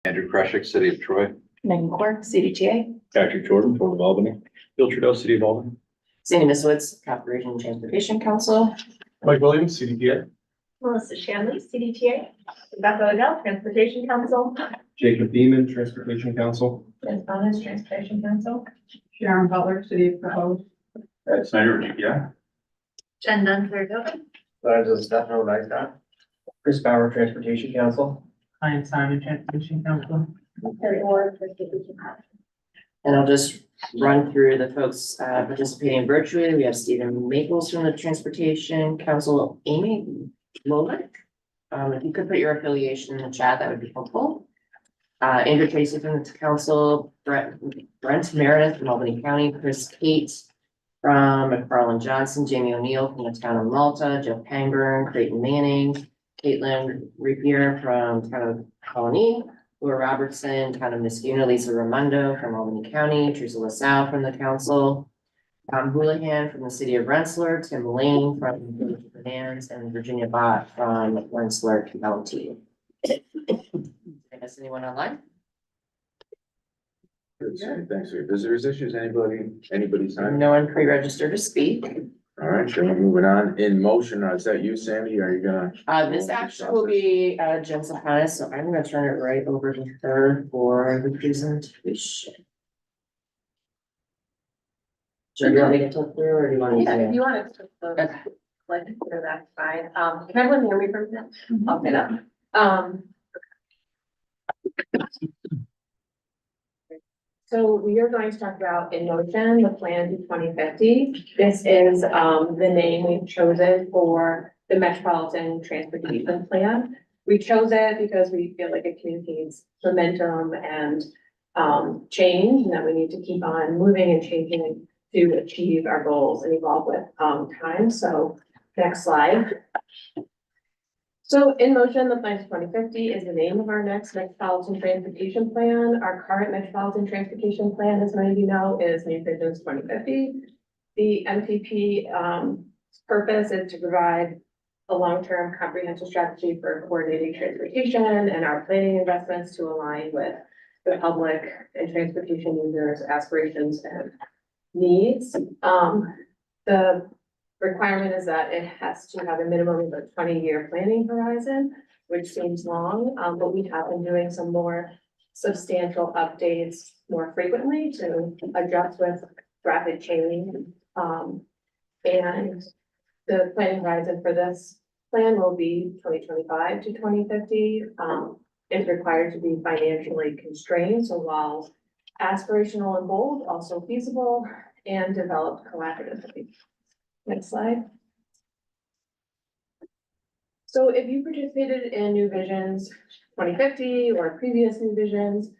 Andrew Kreshik, City of Troy. Megan Quirk, CDTA. Patrick Jordan, Port of Albany. Bill Trudeau, City of Albany. Sandy Miswitz, Corporation Transportation Council. Mike Williams, CDTA. Melissa Shanley, CDTA. Rebecca Odell, Transportation Council. Jacob Beeman, Transportation Council. Jen Thomas, Transportation Council. Sharon Butler, City of Tahoe. Ed Snyder, GPI. Jen Dunn, Saratoga. Stefano Dyson. Chris Bauer, Transportation Council. Ryan Simon, Transportation Council. Terry Ward, Transportation Council. And I'll just run through the folks participating virtually. We have Stephen Maples from the Transportation Council, Amy Lolick. If you could put your affiliation in the chat, that would be helpful. Andrew Tracy from the council, Brent Meredith from Albany County, Chris Kate from McFarland Johnson, Jamie O'Neill from the town of Malta, Jeff Pangburn, Creighton Manning, Caitlin Rapier from town of Colony, Laura Robertson, town of Niskuna, Lisa Raimondo from Albany County, Teresa LaSalle from the council, Tom Houlihan from the city of Rensselaer, Tim Lane from the Village of Fernandez, and Virginia Bott from Rensselaer County. Did I miss anyone online? Thanks for your visitors issues. Anybody's time? No one pre-registered to speak. All right, sure, we're moving on. In motion, is that you, Sandy? Are you gonna? This actually will be Jen Sapanis, so I'm gonna turn it right over to her for the presentation. Jen, do you want me to talk through or do you want me Yeah, if to? you want to Okay. like, that's fine. Can everyone hear me from now? I'll get up. So we are going to talk about In Motion, the plan to 2050. This is the name we've chosen for the Metropolitan Transportation Plan. We chose it because we feel like it communicates momentum and change, and that we need to keep on moving and changing to achieve our goals and evolve with time. So next slide. So In Motion, the plan to 2050 is the name of our next Metropolitan Transportation Plan. Our current Metropolitan Transportation Plan, as many of you know, is New Visions 2050. The MTP purpose is to provide a long-term comprehensive strategy for coordinating transportation and our planning investments to align with the public and transportation users' aspirations and needs. The requirement is that it has to have a minimum of a 20-year planning horizon, which seems long, but we have been doing some more substantial updates more frequently to adjust with rapid change. And the planning horizon for this plan will be 2025 to 2050. It's required to be financially constrained, so while aspirational and bold, also feasible and developed collaboratively. Next slide. So if you participated in New Visions 2050 or previous New Visions,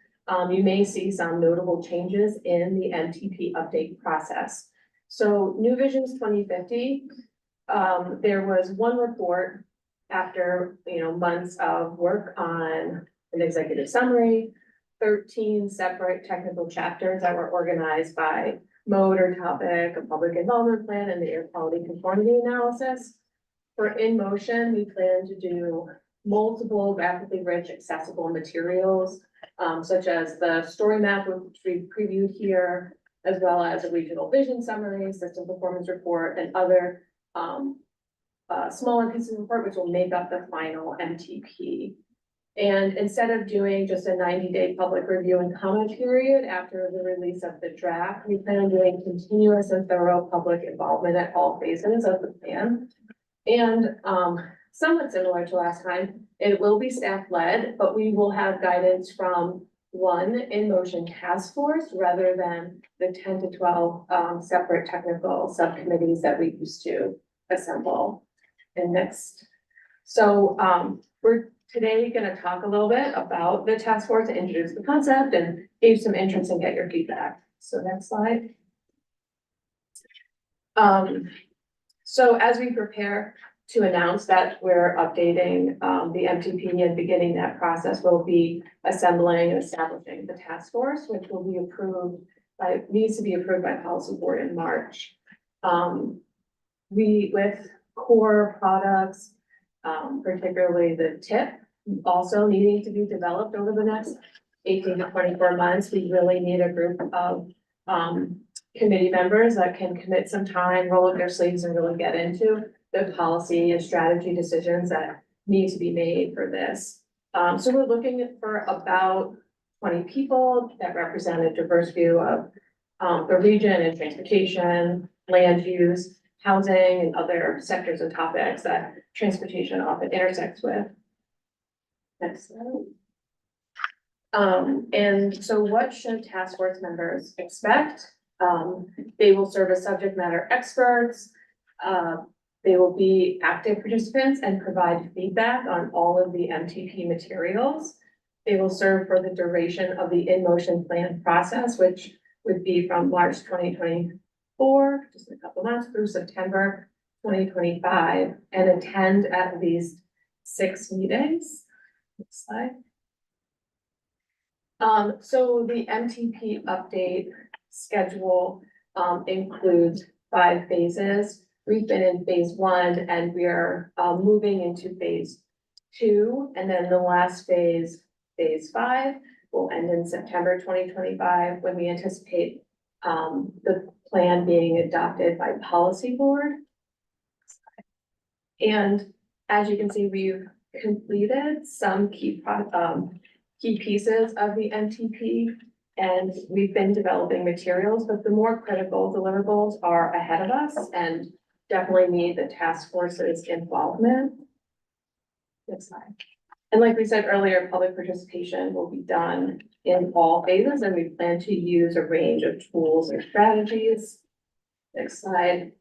you may see some notable changes in the MTP update process. So New Visions 2050, there was one report after months of work on an executive summary, 13 separate technical chapters that were organized by mode or topic, a public involvement plan, and the air quality conformity analysis. For In Motion, we plan to do multiple graphically rich accessible materials, such as the story map, which we previewed here, as well as a regional vision summary, system performance report, and other smaller pieces of report, which will make up the final MTP. And instead of doing just a 90-day public review and comment period after the release of the draft, we plan on doing continuous and thorough public involvement at all phases of the plan. And somewhat similar to last time, it will be staff-led, but we will have guidance from one In Motion task force rather than the 10 to 12 separate technical subcommittees that we used to assemble. And next, so we're today going to talk a little bit about the task force, to introduce the concept and gauge some interest and get your feedback. So next slide. So as we prepare to announce that we're updating the MTP and beginning that process, we'll be assembling and establishing the task force, which will be approved by, needs to be approved by policy board in March. With core products, particularly the tip, also needing to be developed over the next 18 to 24 months. We really need a group of, committee members that can commit some time, roll up their sleeves and really get into the policy and strategy decisions that need to be made for this. So we're looking for about 20 people that represent a diverse view of the region and transportation, land use, housing, and other sectors and topics that transportation often intersects with. Next slide. And so what should task force members expect? They will serve as subject matter experts. They will be active participants and provide feedback on all of the MTP materials. They will serve for the duration of the in-motion plan process, which would be from March 2024, just a couple months, through September 2025, and attend at least 6 meetings. Next slide. So the MTP update schedule includes 5 phases. We've been in phase 1 and we are moving into phase 2, and then the last phase, phase 5, will end in September 2025, when we anticipate the plan being adopted by policy board. And as you can see, we've completed some key pieces of the MTP, and we've been developing materials, but the more critical deliverables are ahead of us and definitely need the task force's involvement. Next slide. And like we said earlier, public participation will be done in all phases, and we plan to use a range of tools and strategies. Next slide.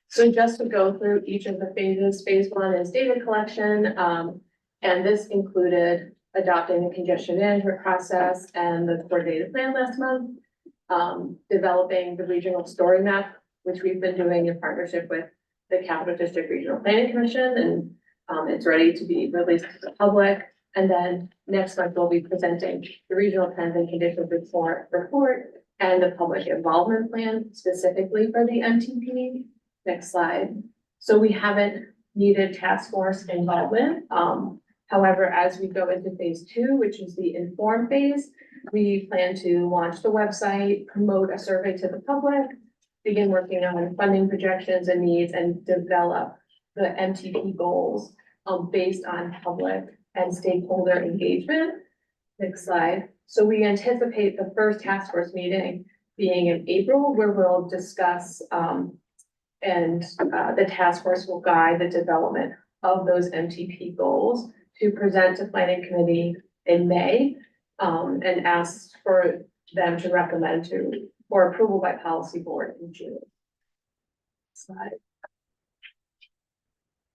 So just to go through each of the phases, phase 1 is data collection, and this included adopting the congestion management process and the coordinated plan last month, developing the regional story map, which we've been doing in partnership with the Capital District Regional Planning Commission, and it's ready to be released to the public. And then next month, we'll be presenting the regional plans and conditions report and the public involvement plan specifically for the MTP. Next slide. So we haven't needed task force involvement. However, as we go into phase 2, which is the inform phase, we plan to launch the website, promote a survey to the public, begin working on funding projections and needs, and develop the MTP goals based on public and stakeholder engagement. Next slide. So we anticipate the first task force meeting being in April, where we'll discuss and the task force will guide the development of those MTP goals to present to planning committee in May, and ask for them to recommend for approval by policy board in June. Slide.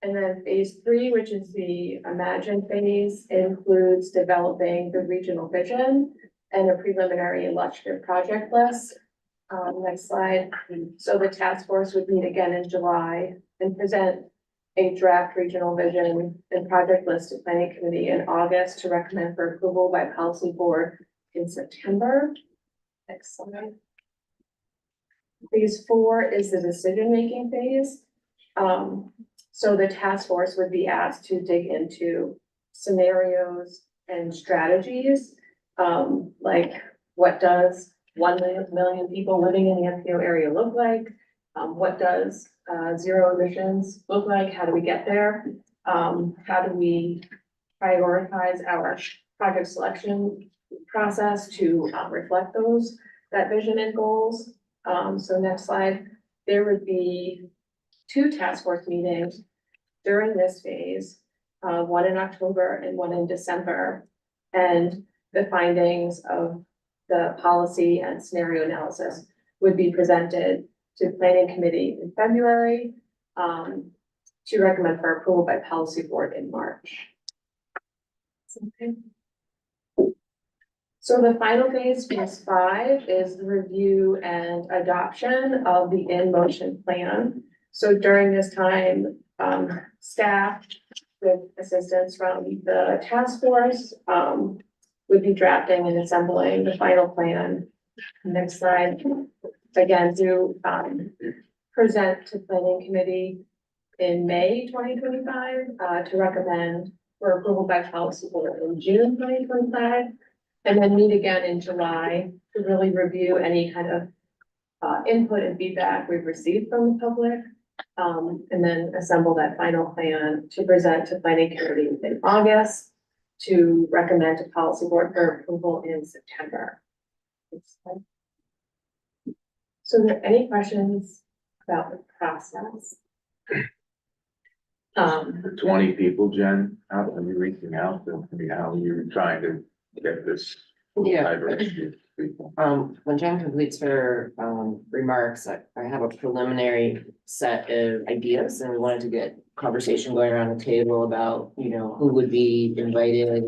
And then phase 3, which is the imagine phase, includes developing the regional vision and a preliminary illustrative project list. Next slide. So the task force would meet again in July and present a draft regional vision and project list to planning committee in August to recommend for approval by policy board in September. Next slide. Phase 4 is the decision-making phase. So the task force would be asked to dig into scenarios and strategies, like what does 1 million people living in the MPO area look like? What does zero emissions look like? How do we get there? How do we prioritize our project selection process to reflect that vision and goals? So next slide, there would be 2 task force meetings during this phase, one in October and one in December. And the findings of the policy and scenario analysis would be presented to planning committee in February, to recommend for approval by policy board in March. Okay. So the final phase, phase 5, is the review and adoption of the in-motion plan. So during this time, staff with assistance from the task force would be drafting and assembling the final plan. Next slide. Again, to present to planning committee in May 2025 to recommend for approval by policy board in June 2025. And then meet again in July to really review any kind of input and feedback we've received from the public. And then assemble that final plan to present to planning committee in August to recommend to policy board for approval in September. So are there any questions about the process? 20 people, Jen, how are you reaching out to, I mean, how are you trying to get this? Yeah. diverse group of people? When Jen completes her, remarks, I have a preliminary set of ideas and we wanted to get conversation going around the table about, you know, who would be invited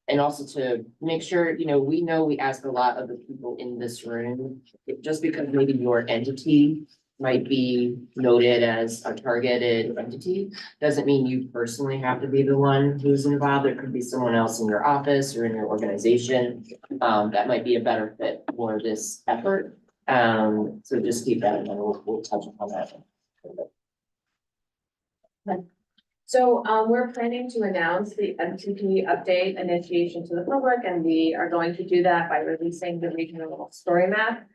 and also to make sure, you know we ask a lot of the people in this room, just because maybe your entity might be noted as a targeted entity, doesn't mean you personally have to be the one who's involved. There could be someone else in your office or in your organization, that might be a better fit for this effort. So just keep that in mind. We'll touch upon that. So, we're planning to announce the MTP update initiation to the public, and we are going to do that by releasing the regional story map.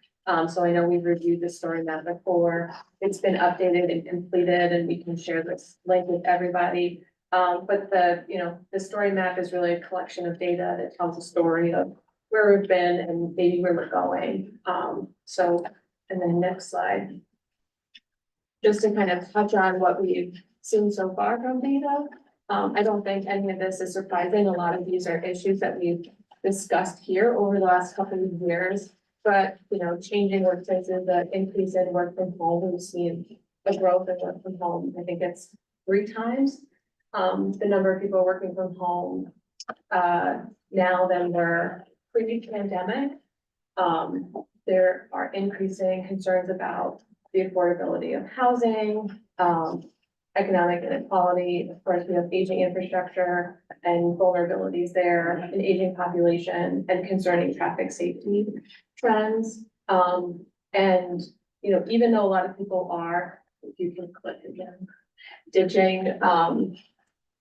So I know we've reviewed the story map before. It's been updated and completed, and we can share this link with everybody. But the story map is really a collection of data that tells a story of where we've been and maybe where we're going. And then next slide. Just to kind of touch on what we've seen so far from data. I don't think any of this is surprising. A lot of these are issues that we've discussed here over the last couple of years. But, changing workplaces, the increase in work from home, we've seen a growth in work from home. I think it's 3 times the number of people working from home now than were pre-pandemic. There are increasing concerns about the affordability of housing, economic inequality. Of course, we have aging infrastructure and vulnerabilities there, an aging population, and concerning traffic safety trends. And, even though a lot of people are, if you can click again, ditching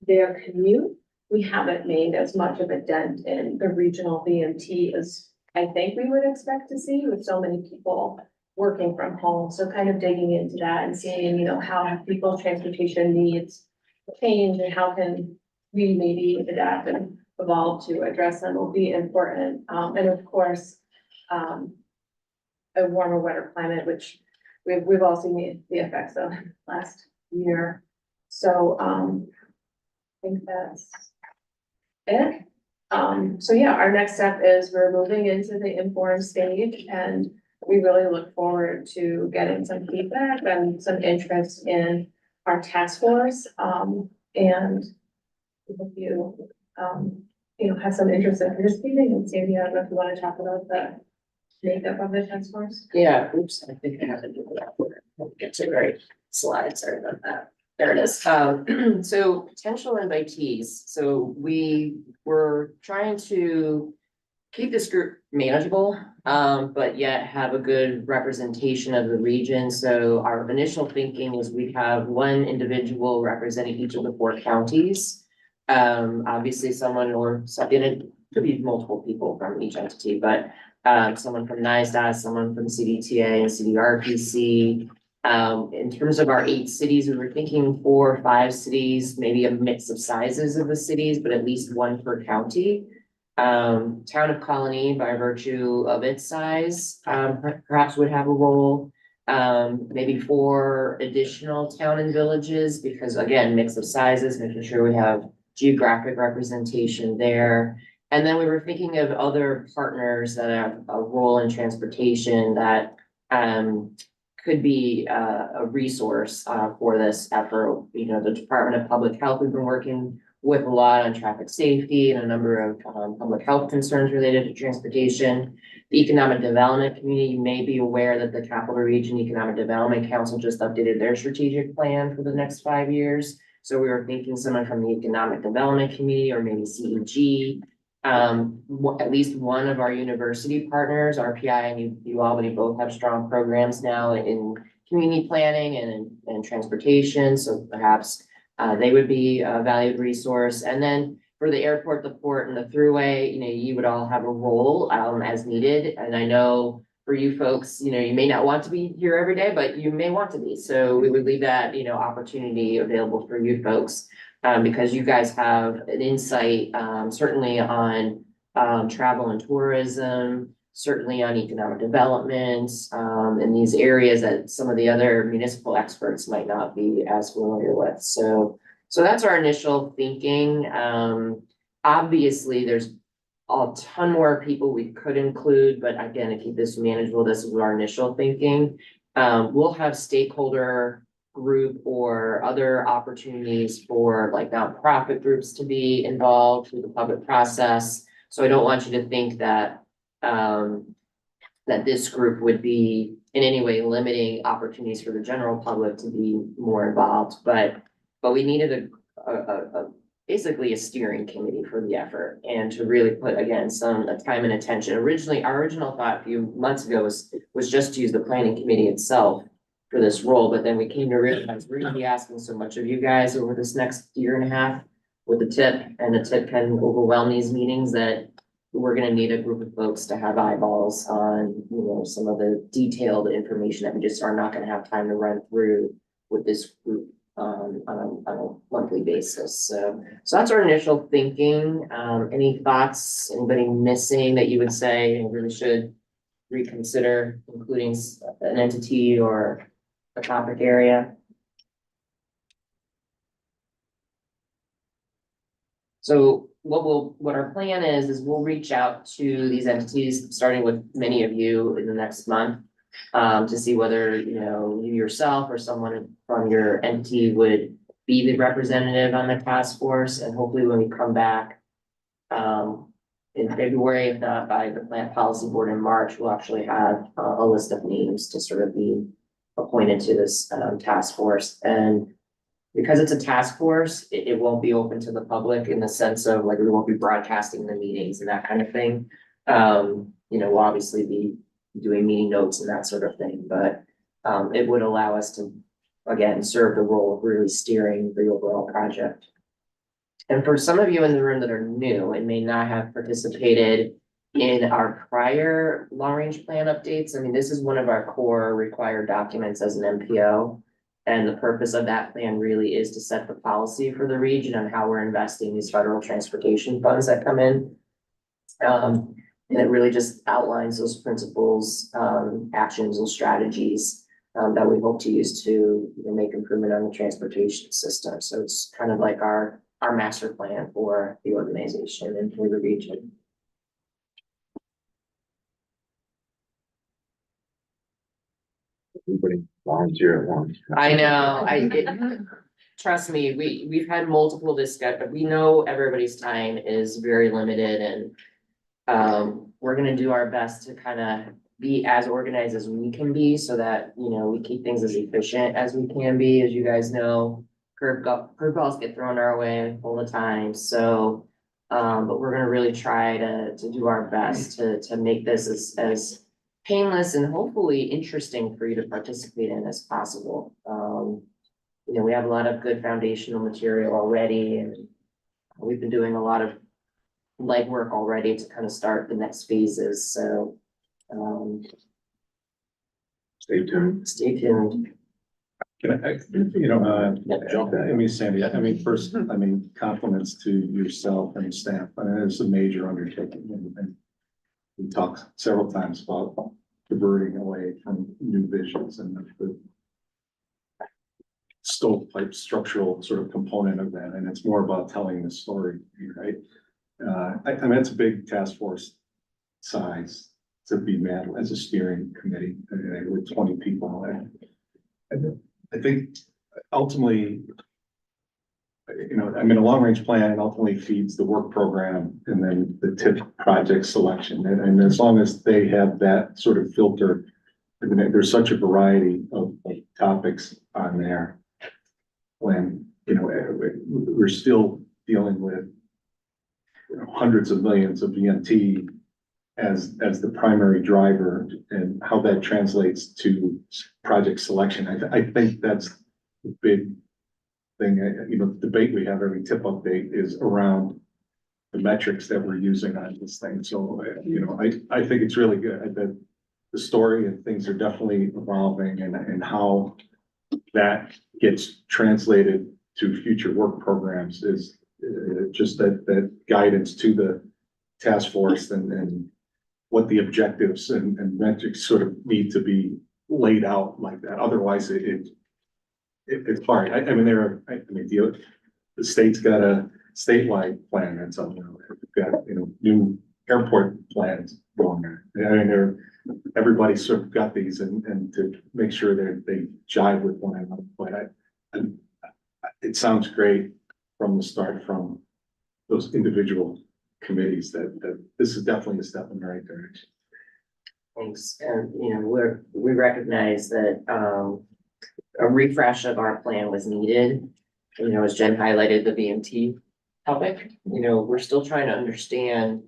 their commute, we haven't made as much of a dent in the regional VMT as I think we would expect to see with so many people working from home. So kind of digging into that and seeing, how people's transportation needs change and how can we maybe adapt and evolve to address them will be important. And of course, a warmer, wetter climate, which we've all seen the effects of last year. So, I think that's it. So yeah, our next step is we're moving into the informed stage, and we really look forward to getting some feedback and some interest in our task force. And if you, have some interest in participating, and Sandy, I don't know if you want to talk about the makeup of the task force. Yeah, oops, I think I have to do that. We'll get to the right slide, sorry about that. There it is. So potential invitees. So we were trying to keep this group manageable, but yet have a good representation of the region. So our initial thinking is we have one individual representing each of the 4 counties. Obviously someone or something, it could be multiple people from each entity, but someone from NISDOT, someone from CDTA and CDRPC. In terms of our 8 cities, we were thinking 4 or 5 cities, maybe a mix of sizes of the cities, but at least 1 per county. Town of Colony, by virtue of its size, perhaps would have a role. Maybe 4 additional town and villages, because again, mix of sizes, making sure we have geographic representation there. And then we were thinking of other partners that have a role in transportation that could be a resource for this effort. The Department of Public Health, we've been working with a lot on traffic safety and a number of public health concerns related to transportation. The Economic Development Community, you may be aware that the Capital Region Economic Development Council just updated their strategic plan for the next 5 years. So we were thinking someone from the Economic Development Community or maybe CEG. At least one of our university partners, RPI and UPWP, both have strong programs now in community planning and transportation. So perhaps They would be a valued resource. And then for the airport, the port and the thruway, you would all have a role, as needed. And I know for you folks, you may not want to be here every day, but you may want to be. So we would leave that, opportunity available for you folks. Because you guys have an insight, certainly on, travel and tourism, certainly on economic development, in these areas that some of the other municipal experts might not be as familiar with. So that's our initial thinking. Obviously, there's a ton more people we could include, but again, to keep this manageable, this is our initial thinking. We'll have stakeholder group or other opportunities for like nonprofit groups to be involved through the public process. So I don't want you to think that that this group would be in any way limiting opportunities for the general public to be more involved, but we needed a basically a steering committee for the effort and to really put, again, some time and attention. Originally, our original thought a few months ago was just to use the planning committee itself for this role, but then we came to realize we're gonna be asking so much of you guys over this next year and a half with the tip, and the tip can overwhelm these meetings, that we're gonna need a group of folks to have eyeballs on, some of the detailed information that we just are not gonna have time to run through with this group on a monthly basis. So that's our initial thinking. Any thoughts, anybody missing that you would say and really should reconsider, including an entity or a topic area? So what our plan is we'll reach out to these entities, starting with many of you in the next month, to see whether, you yourself or someone from your entity would be the representative on the task force. And hopefully when we come back, in February, if not by the plant policy board in March, we'll actually have a list of names to sort of be appointed to this, task force. And because it's a task force, it won't be open to the public in the sense of like, we won't be broadcasting the meetings and that kind of thing. We'll obviously be doing meeting notes and that sort of thing, but it would allow us to, again, serve the role of really steering the overall project. And for some of you in the room that are new and may not have participated in our prior long-range plan updates, I mean, this is one of our core required documents as an MPO. And the purpose of that plan really is to set the policy for the region on how we're investing these federal transportation funds that come in. And it really just outlines those principles, actions and strategies that we hope to use to make improvement on the transportation system. So it's kind of like our master plan for the organization and for the region. Everybody volunteer at once. I know, trust me, we've had multiple discussions. We know everybody's time is very limited, and we're gonna do our best to kind of be as organized as we can be so that, we keep things as efficient as we can be. As you guys know, curveballs get thrown our way all the time. So, but we're gonna really try to do our best to make this as painless and hopefully interesting for you to participate in as possible. We have a lot of good foundational material already, and we've been doing a lot of legwork already to kind of start the next phases. So, Stay tuned. stay tuned. Can I, Sandy, first, compliments to yourself and staff. It's a major undertaking, and we talked several times about diverting away from new visions and the stovepipe structural sort of component of that, and it's more about telling the story, right? It's a big task force size to be met as a steering committee with 20 people. And I think ultimately, a long-range plan ultimately feeds the work program and then the TIP project selection. And as long as they have that sort of filter, there's such a variety of topics on there. When, we're still dealing with hundreds of millions of VNT as the primary driver, and how that translates to project selection. I think that's a big thing, the debate we have every tip update is around the metrics that we're using on this thing. So, I think it's really good that the story and things are definitely evolving and how that gets translated to future work programs is just that guidance to the task force and what the objectives and metrics sort of need to be laid out like that. Otherwise, it's hard. I mean, the state's got a statewide plan that's on, we've got, new airport plans going on. I mean, everybody's sort of got these and to make sure they jive with one another. But it sounds great from the start, from those individual committees that this is definitely a step in the right direction. Thanks, and we recognize that a refresh of our plan was needed. As Jen highlighted the VMT topic, we're still trying to understand.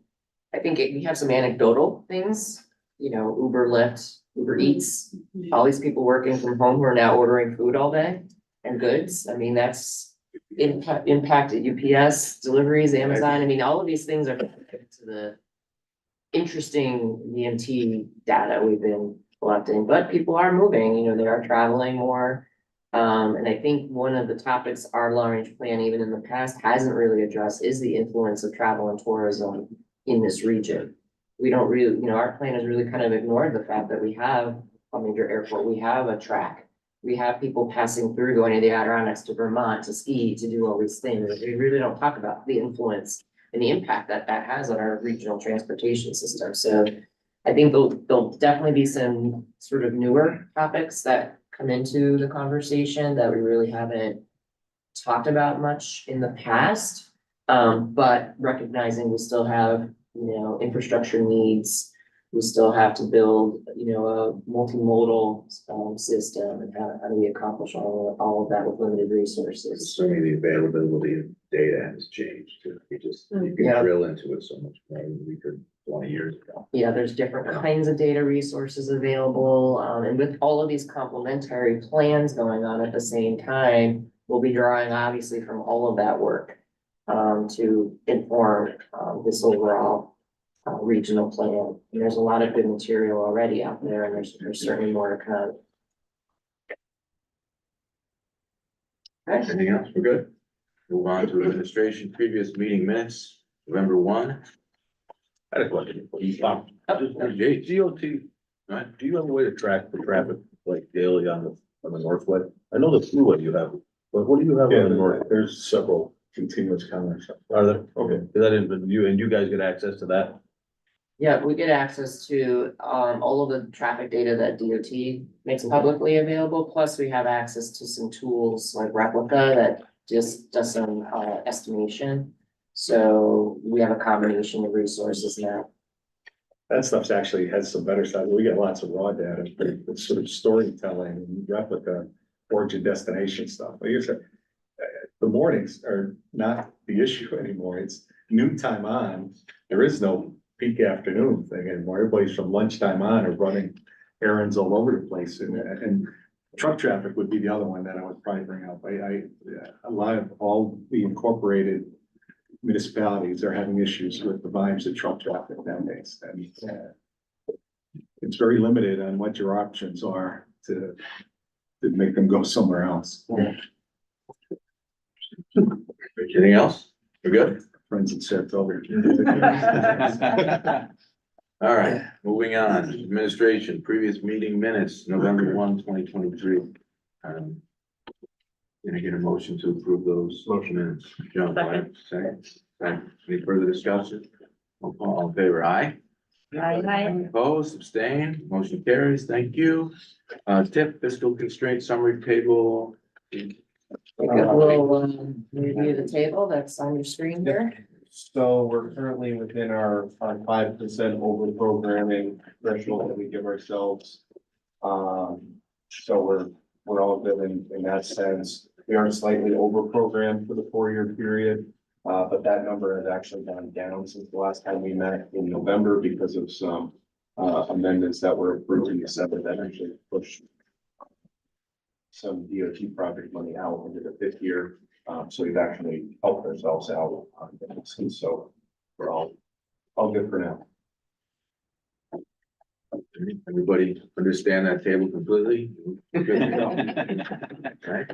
I think we have some anecdotal things, Uber, Lyft, Uber Eats, all these people working from home who are now ordering food all day and goods. I mean, that's impacted UPS deliveries, Amazon. I mean, all of these things are connected to the interesting VMT data we've been collecting, but people are moving, they are traveling more. And I think one of the topics our long range plan, even in the past, hasn't really addressed is the influence of travel and tourism in this region. We don't really, our plan has really kind of ignored the fact that we have a major airport, we have a track. We have people passing through, going to the Adirondacks, to Vermont, to ski, to do all these things. We really don't talk about the influence and the impact that has on our regional transportation system. So I think there'll definitely be some sort of newer topics that come into the conversation that we really haven't talked about much in the past. But recognizing we still have, infrastructure needs, we still have to build, a multimodal system, and how do we accomplish all of that with limited resources? Certainly the availability of data has changed. You can Yeah. drill into it so much more than we could 20 years ago. Yeah, there's different kinds of data resources available, and with all of these complementary plans going on at the same time, we'll be drawing obviously from all of that work to inform this overall regional plan. And there's a lot of good material already out there, and there's certainly more to come. Okay. Anything else? We're good. Move on to administration, previous meeting minutes, November 1. I had a question for you. Oh, DOT, right, do you have a way to track the traffic like daily on the northwest? I know the thruway you have, but what do you have on the north? There's several continuous comments. Are there? Okay, is that in, you guys get access to that? Yeah, we get access to all of the traffic data that DOT makes publicly available, plus we have access to some tools like Replica that just does some estimation. So we have a combination of resources now. That stuff's actually has some better side. We get lots of raw data, but it's sort of storytelling and Replica, origin destination stuff. Like you said, the mornings are not the issue anymore. It's noon time on. There is no peak afternoon thing anymore. Everybody's from lunchtime on are running errands all over the place, and truck traffic would be the other one that I would probably bring up. A lot of all the incorporated municipalities are having issues with the volumes of truck traffic nowadays, and it's very limited on what your options are to make them go somewhere else. Anything else? We're good? Friends in Saratoga. All right, moving on, administration, previous meeting minutes, November 1, 2023. Can I get a motion to approve those minutes? John, second. Any further discussion? All in favor, aye? Aye. Opposed, abstained, motion carries, thank you. Tip fiscal constraint summary table. We'll review the table that's on your screen here. So we're currently within our 5% over programming threshold that we give ourselves. So we're all good in that sense. We are slightly over programmed for the 4-year period. But that number has actually gone down since the last time we met in November because of some amendments that were approved in December that actually pushed some DOT project money out into the fifth year. So we've actually helped ourselves out on this, and so we're all good for now. Everybody understand that table completely? Good to go. Right?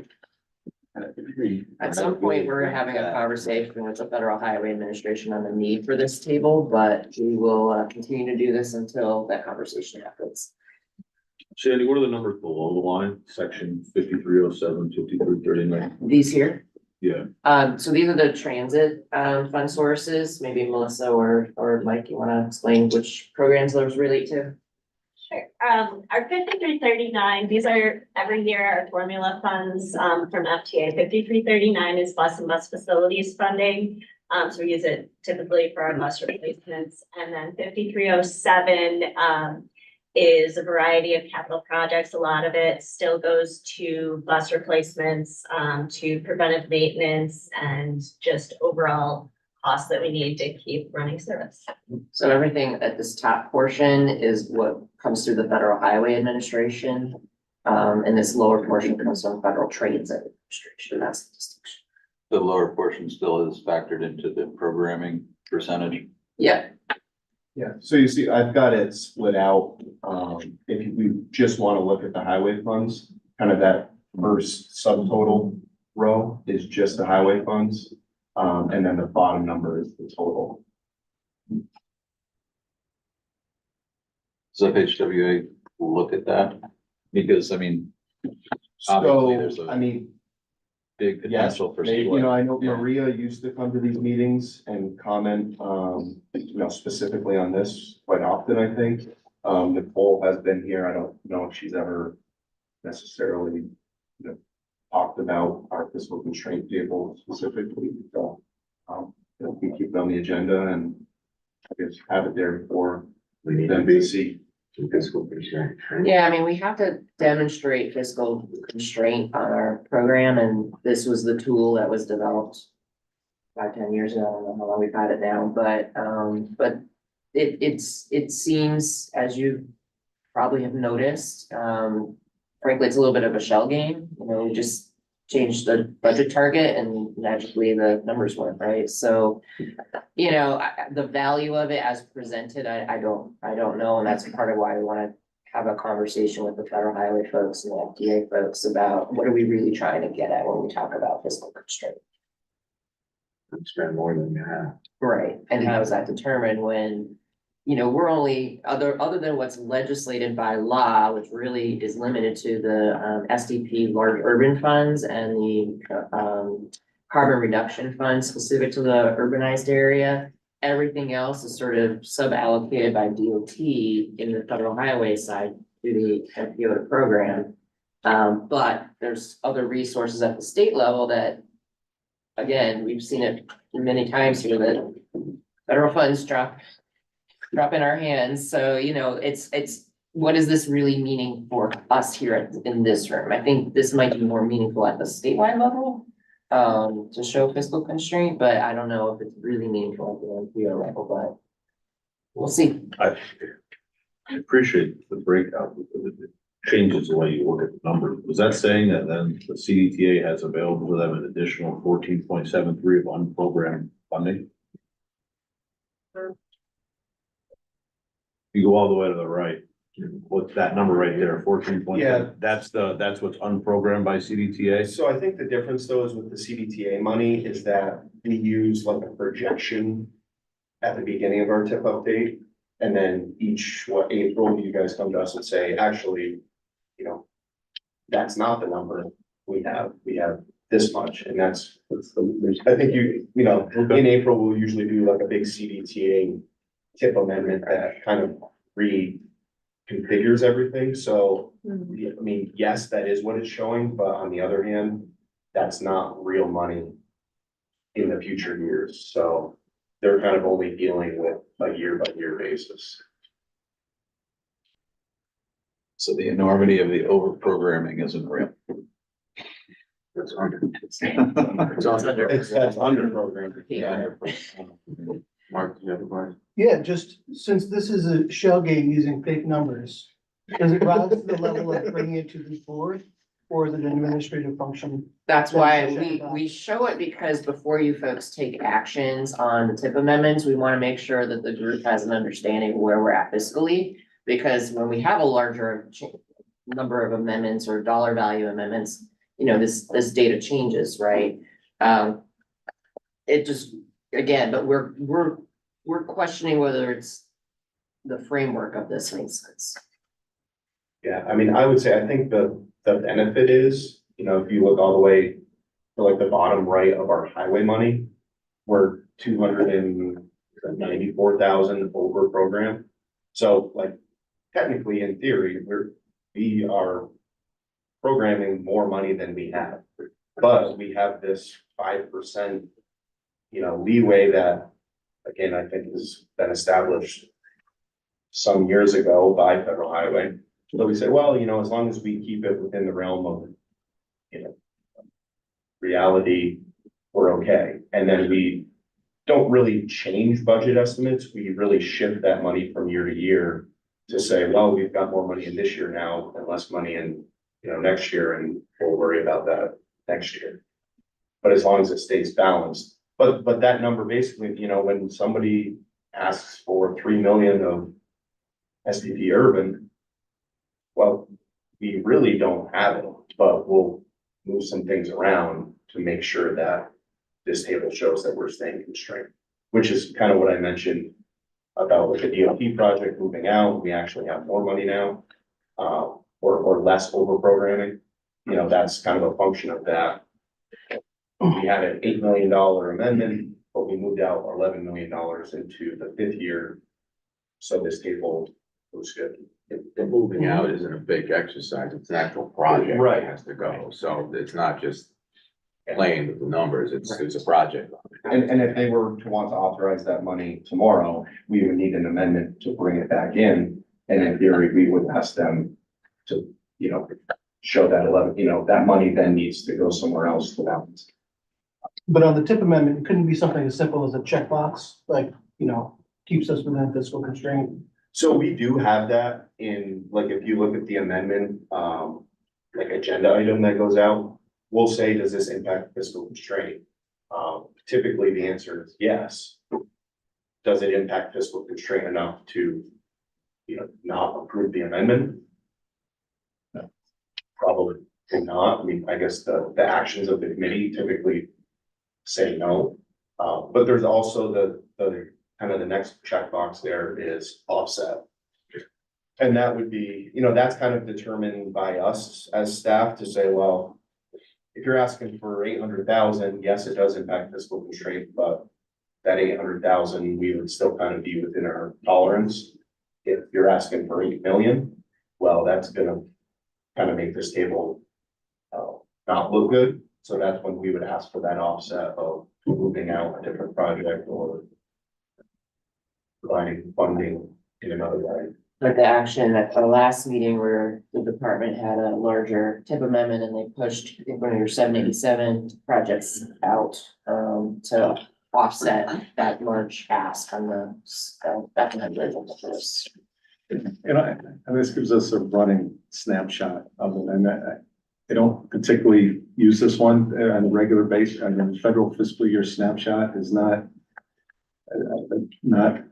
At some point, we're having a conversation with the Federal Highway Administration on the need for this table, but we will continue to do this until that conversation happens. Sandy, what are the numbers below the line? Section 5307, 5339. These here, Yeah, so these are the transit fund sources. Maybe Melissa or Mike, you wanna explain which programs those relate to? Sure. Our 5339, these are every year our formula funds, from FTA. 5339 is bus and bus facilities funding. So we use it typically for our bus replacements. And then 5307, is a variety of capital projects. A lot of it still goes to bus replacements, to preventive maintenance and just overall costs that we need to keep running service. So everything at this top portion is what comes through the Federal Highway Administration. And this lower portion comes from Federal Transit Administration. That's the distinction. The lower portion still is factored into the programming percentage. Yeah, Yeah, so you see, I've got it split out. If we just want to look at the highway funds, kind of that first subtotal row is just the highway funds. And then the bottom number is the total. So FHWA will look at that because, I mean, obviously there's So, a I mean, big yes, potential for. maybe, you know, I know Yeah. Maria used to come to these meetings and comment, specifically on this quite often, I think. Nicole has been here. I don't know if she's ever necessarily, talked about our fiscal constraint table specifically. So, we keep it on the agenda and I guess have it there before We need to them be to see. fiscal constraint. Right? yeah, I mean, we have to demonstrate fiscal constraint on our program, and this was the tool that was developed 5-10 years ago. I don't know how long we've had it now, but it seems, as you probably have noticed, frankly, it's a little bit of a shell game. You know, we just changed the budget target and magically the numbers went right. So, the value of it as presented, I don't know. And that's part of why we want to have a conversation with the federal highway folks and the FDA folks about what are we really trying to get at when we talk about fiscal constraint. Spend more than you have. Right, and how is that determined when, we're only, other than what's legislated by law, which really is limited to the SDP large urban funds and the carbon reduction fund specific to the urbanized area. Everything else is sort of sub-allocated by DOT in the federal highway side through the FPO program. But there's other resources at the state level that, again, we've seen it many times here that federal funds drop in our hands. So, it's what is this really meaning for us here in this room? I think this might be more meaningful at the statewide level to show fiscal constraint, but I don't know if it's really meaningful at the NPO level, but we'll see. I appreciate the breakout because it changes the way you look at the numbers. Was that saying that then the CDTA has available to them an additional 14.73 of unprogrammed funding? You go all the way to the right. What's that number right there? 14.7? Yeah. That's what's unprogrammed by CDTA? So I think the difference though is with the CDTA money is that we use like a projection at the beginning of our tip update. And then April, you guys come to us and say, actually, that's not the number we have this much. And I think in April, we'll usually do like a big CDTA tip amendment that kind of reconfigures everything. So, I mean, yes, that is what it's showing, but on the other hand, that's not real money in the future years. So they're kind of only dealing with a year by year basis. So the enormity of the over programming isn't real. That's under. It's under. That's under programmed. Yeah. Mark, do you have a question? Yeah, just since this is a shell game using fake numbers, does it rise to the level of bringing it to the board or is it an administrative function? That's why Check we, it out. we show it because before you folks take actions on the tip amendments, we wanna make sure that the group has an understanding of where we're at fiscally. Because when we have a larger number of amendments or dollar value amendments, you know, this data changes, right? It just, again, but we're questioning whether it's the framework of this makes sense. Yeah, I mean, I would say, I think the benefit is, you know, if you look all the way to like the bottom right of our highway money, we're 294,000 over program. So like technically, in theory, we are programming more money than we have. But we have this 5%, you know, leeway that, again, I think has been established some years ago by Federal Highway. So we say, well, you know, as long as we keep it within the realm of, you know, reality, we're okay. And then we don't really change budget estimates. We really shift that money from year to year to say, well, we've got more money in this year now and less money in, you know, next year, and we'll worry about that next year. But as long as it stays balanced, but that number basically, you know, when somebody asks for 3 million of SPP urban, well, we really don't have it, but we'll move some things around to make sure that this table shows that we're staying constrained, which is kind of what I mentioned about like the DOT project moving out. We actually have more money now, or less over programming. You know, that's kind of a function of that. We had an $8 million amendment, but we moved out $11 million into the 5th year. So this table was good. The moving out isn't a big exercise, it's an actual project Right. that has to go, so it's not just playing with the numbers, it's a project. And if they were to want to authorize that money tomorrow, we would need an amendment to bring it back in. And in theory, we would ask them to, you know, show that 11, you know, that money then needs to go somewhere else to balance. But on the tip amendment, it couldn't be something as simple as a checkbox, like, you know, keeps us within fiscal constraint. So we do have that in, like, if you look at the amendment, like agenda item that goes out, we'll say, does this impact fiscal constraint? Typically, the answer is yes. Does it impact fiscal constraint enough to, you know, not approve the amendment? No, probably not. I mean, I guess the actions of the committee typically say no. But there's also the kind of the next checkbox there is offset. And that would be, you know, that's kind of determined by us as staff to say, well, if you're asking for 800,000, yes, it does impact fiscal constraint, but that 800,000, we would still kind of be within our tolerance. If you're asking for 8 million, well, that's gonna kind of make this table not look good. So that's when we would ask for that offset of moving out a different project or providing funding in another way. Like the action at our last meeting where the department had a larger tip amendment and they pushed, I think, one of your 787 projects out, to offset that large ask on the, back in the And this gives us a running snapshot of it, and I don't particularly use this one on a regular basis. I mean, the federal fiscal year snapshot is not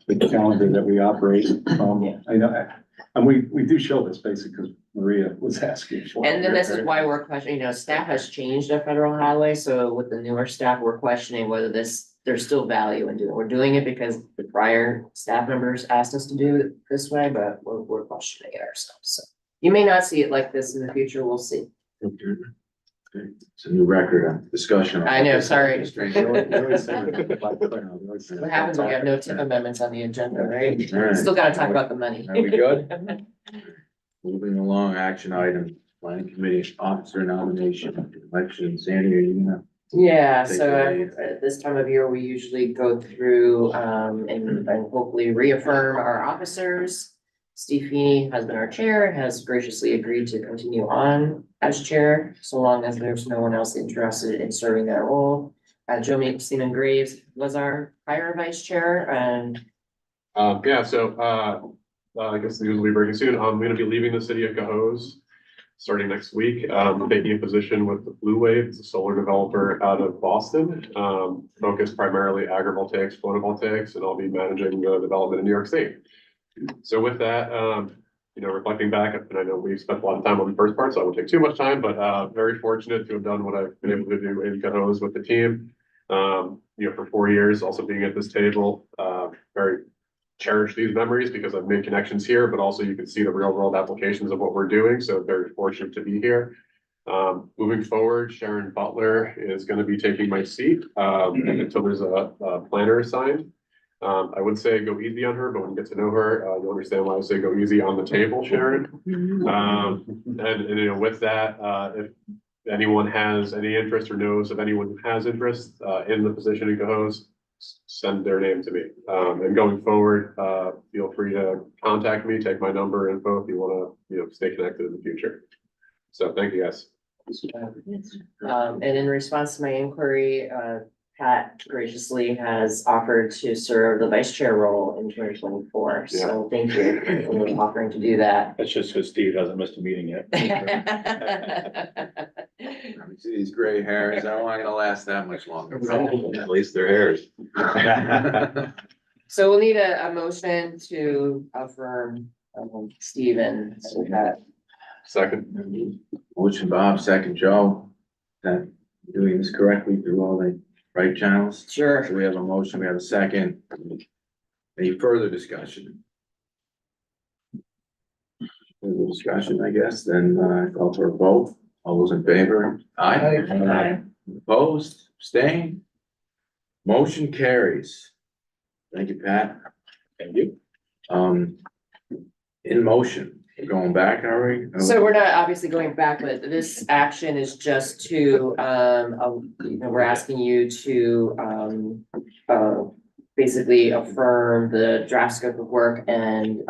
the calendar that we operate from. Yeah. I know, and we do show this basically because Maria was asking for. And then this is why we're questioning, you know, staff has changed at Federal Highway, so with the newer staff, we're questioning whether there's still value in doing it. We're doing it because the prior staff members asked us to do it this way, but we're questioning it ourselves, so. You may not see it like this in the future, we'll see. It's a new record on discussion. I know, sorry. What What happens when you have no tip amendments on the agenda, right? All right. Still gotta talk about the money. Are we good? Moving along, action item, planning committee officer nomination, election, Sandy, are you gonna? Yeah, Take so the lead. at this time of year, we usually go through and hopefully reaffirm our officers. Steve Feeney has been our chair, has graciously agreed to continue on as chair, so long as there's no one else interested in serving that role. Joe Stephen Graves was our prior vice chair, and I guess the news will be breaking soon. I'm gonna be leaving the city of Cohoes. starting next week, taking a position with the Blue Wave, it's a solar developer out of Boston, focused primarily agrivoltaics, photovoltaics, and I'll be managing the development in New York State. So with that, reflecting back, and I know we've spent a lot of time on the first part, so I won't take too much time, but very fortunate to have done what I've been able to do in Cohoes with the team. For 4 years, also being at this table, very cherish these memories because I've made connections here, but also you can see the real world applications of what we're doing. So very fortunate to be here. Moving forward, Sharon Butler is going to be taking my seat until there's a planner assigned. I would say go easy on her, but when you get to know her, you'll understand why I say go easy on the table, Sharon. With that, if anyone has any interest or knows of anyone who has interest in the position in Cohoes, send their name to me. And going forward, feel free to contact me, take my number info if you want to, stay connected in the future. So thank you guys. And in response to my inquiry, Pat graciously has offered to serve the vice chair role in 2024. So thank you for offering to do that. That's just because Steve hasn't missed a meeting yet. See these gray hairs, I don't want it to last that much longer. At least their hairs. So we'll need a motion to affirm Stephen and Pat. Second. Motion Bob, second Joe. That doing this correctly through all the right channels? Sure. So we have a motion, we have a second. Any further discussion? Further discussion, I guess, then call for a vote. All those in favor? Aye. Aye. Opposed, abstained? Motion carries. Thank you, Pat. Thank you. In motion, we're going back, are we? So we're not obviously going back, but this action is just to, we're asking you to, basically affirm the draft scope of work and,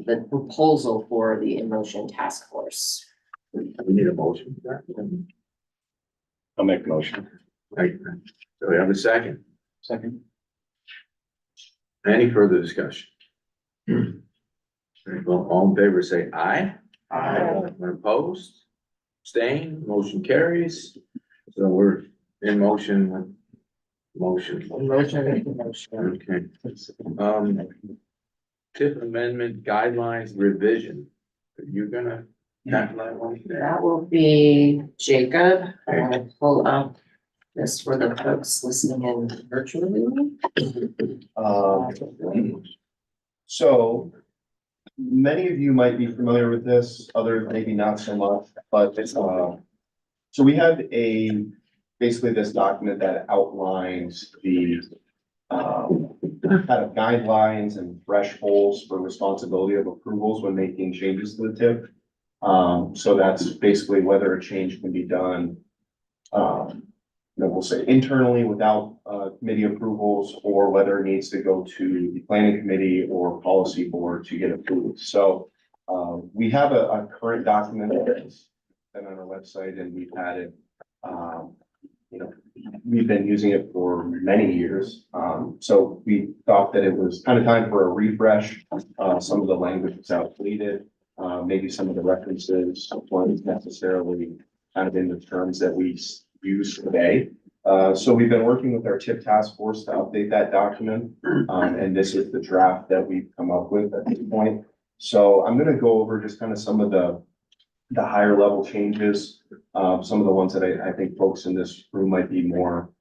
the proposal for the in-motion task force. We need a motion for that. I'll make a motion. Right. So we have a second. Second. Any further discussion? Well, all in favor, say aye. When opposed, abstain, motion carries. So we're in motion with motion. Motion. Okay. Tip amendment guidelines revision. Are you gonna tackle that one? That will be Jacob. I'm gonna pull up this for the folks listening in virtually. So many of you might be familiar with this, others maybe not so much, but so we have basically this document that outlines the kind of guidelines and thresholds for responsibility of approvals when making changes to the TIP. So that's basically whether a change can be done, we'll say internally without committee approvals, or whether it needs to go to the planning committee or policy board to get approved. So we have a current document that's been on our website, and we've had it, we've been using it for many years. So we thought that it was kind of time for a refresh. Some of the language is outdated. Maybe some of the references weren't necessarily kind of in the terms that we use today. So we've been working with our TIP task force to update that document. And this is the draft that we've come up with at this point. So I'm going to go over just kind of some of the higher level changes. Some of the ones that I think folks in this room might be more,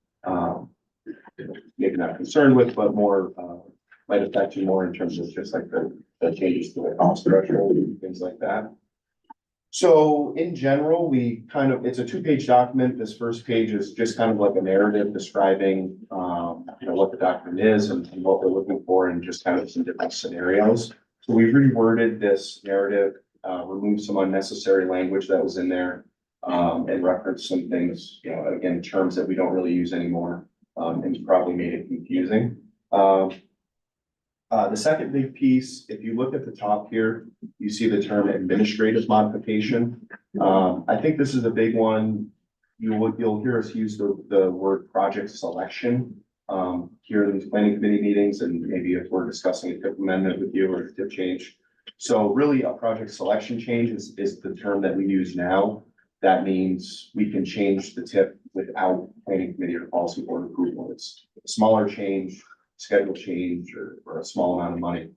maybe not concerned with, but more, might affect you more in terms of just like the changes to the cost threshold and things like that. So in general, it's a 2-page document. This first page is just kind of like a narrative describing, what the document is and what we're looking for, and just kind of some different scenarios. So we reworded this narrative, removed some unnecessary language that was in there, and referenced some things, again, terms that we don't really use anymore, and probably made it confusing. The second big piece, if you look at the top here, you see the term administrative modification. I think this is a big one. You'll hear us use the word project selection here in these planning committee meetings, and maybe if we're discussing a TIP amendment with you or a TIP change. So really a project selection change is the term that we use now. That means we can change the tip without planning committee or policy board approval. It's a smaller change, schedule change, or a small amount of money.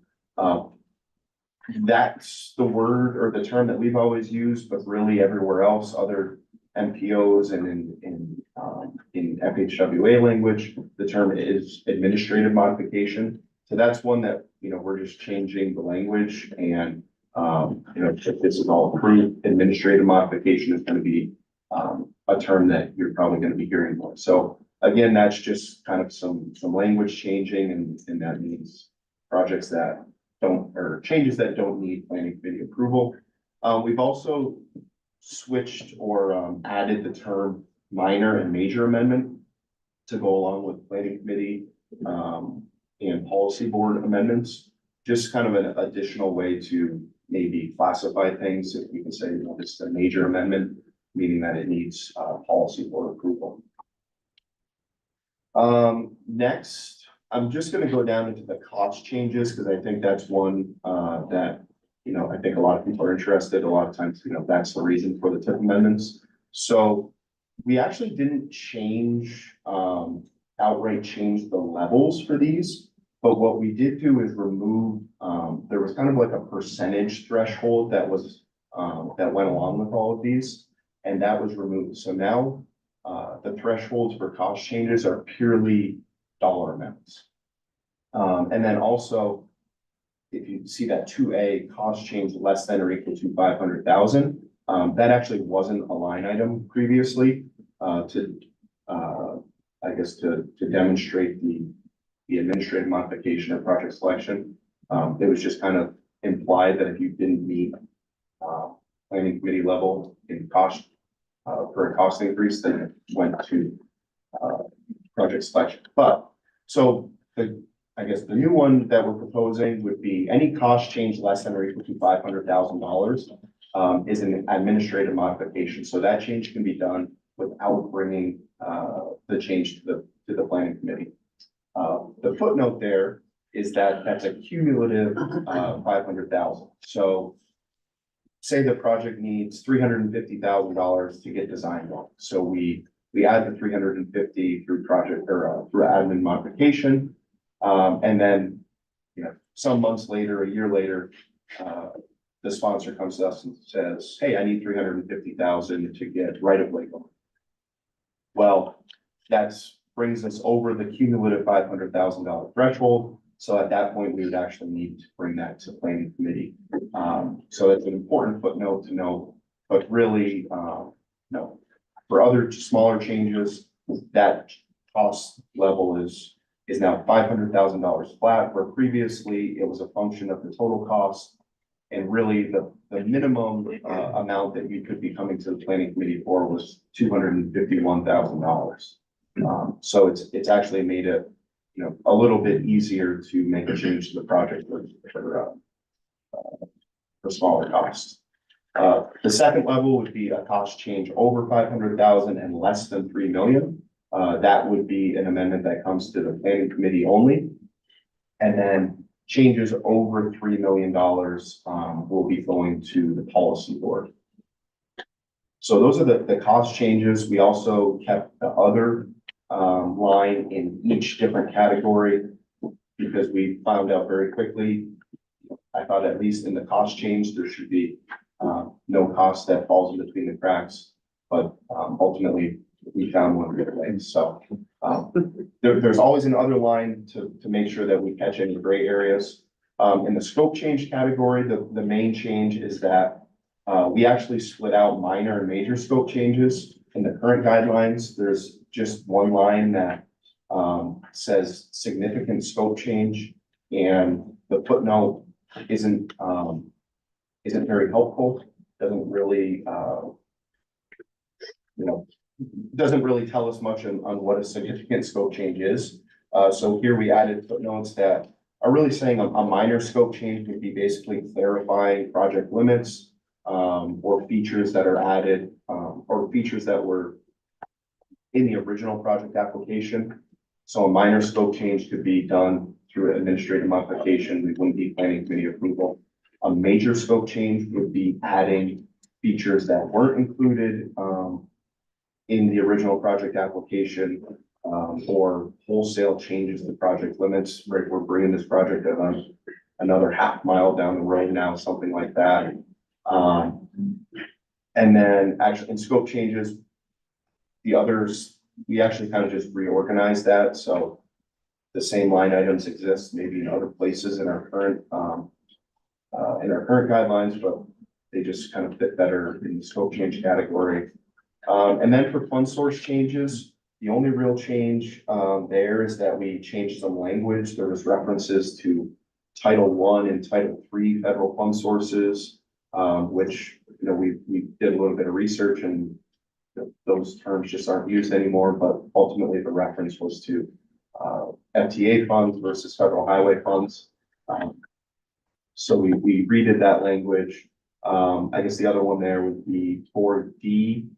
That's the word or the term that we've always used, but really everywhere else, other MPOs and in FHWA language, the term is administrative modification. So that's one that, you know, we're just changing the language and, you know, if this is all approved, administrative modification is going to be a term that you're probably going to be hearing more. So again, that's just kind of some language changing and that means projects that don't, or changes that don't need planning committee approval. We've also switched or added the term minor and major amendment to go along with planning committee and policy board amendments. Just kind of an additional way to maybe classify things. If we can say, you know, this is a major amendment, meaning that it needs policy board approval. Next, I'm just gonna go down into the cost changes because I think that's one that, you know, I think a lot of people are interested. A lot of times, you know, that's the reason for the TIP amendments. So we actually didn't change, outright change the levels for these. But what we did do is remove, there was kind of like a percentage threshold that was, that went along with all of these. And that was removed. So now, the thresholds for cost changes are purely dollar amounts. And then also, if you see that 2A cost change less than or equal to 500,000, that actually wasn't a line item previously, I guess to demonstrate the administrative modification or project selection. It was just kind of implied that if you didn't meet planning committee level in cost for a cost increase, then it went to project selection. But so I guess the new one that we're proposing would be any cost change less than or equal to $500,000 is an administrative modification. So that change can be done without bringing the change to the planning committee. The footnote there is that that's a cumulative 500,000. So say the project needs $350,000 to get designed on. So we add the 350 through project or through admin modification. And then, you know, some months later, a year later, the sponsor comes to us and says, hey, I need 350,000 to get right of way going. Well, that's brings us over the cumulative $500,000 threshold. So at that point, we would actually need to bring that to planning committee. So that's an important footnote to know, but really, no, for other smaller changes, that cost level is now $500,000 flat, where previously it was a function of the total cost. And really the minimum amount that you could be coming to the planning committee for was $251,000. So it's actually made it, you know, a little bit easier to make a change to the project for smaller costs. The second level would be a cost change over 500,000 and less than 3 million. That would be an amendment that comes to the planning committee only. And then changes over $3 million will be going to the policy board. So those are the cost changes. We also kept the other line in each different category because we found out very quickly, I thought at least in the cost change, there should be no cost that falls in between the cracks, but ultimately we found one of the ways. So there's always another line to make sure that we catch any gray areas. In the scope change category, the main change is that we actually split out minor and major scope changes. In the current guidelines, there's just one line that says significant scope change, and the footnote isn't very helpful. Doesn't really, doesn't really tell us much on what a significant scope change is. So here we added footnotes that are really saying a minor scope change would be basically clarifying project limits, or features that are added, or features that were in the original project application. So a minor scope change could be done through administrative modification. We wouldn't be planning committee approval. A major scope change would be adding features that weren't included, in the original project application, or wholesale changes to project limits, right? We're bringing this project another half mile down the road now, something like that. And then actually in scope changes, the others, we actually kind of just reorganized that, so the same line items exist maybe in other places in our current guidelines, but they just kind of fit better in the scope change category. And then for fund source changes, the only real change there is that we changed some language. There was references to Title I and Title III federal fund sources, which, you know, we did a little bit of research and those terms just aren't used anymore, but ultimately the reference was to FTA funds versus federal highway funds. So we redid that language. I guess the other one there would be 4D,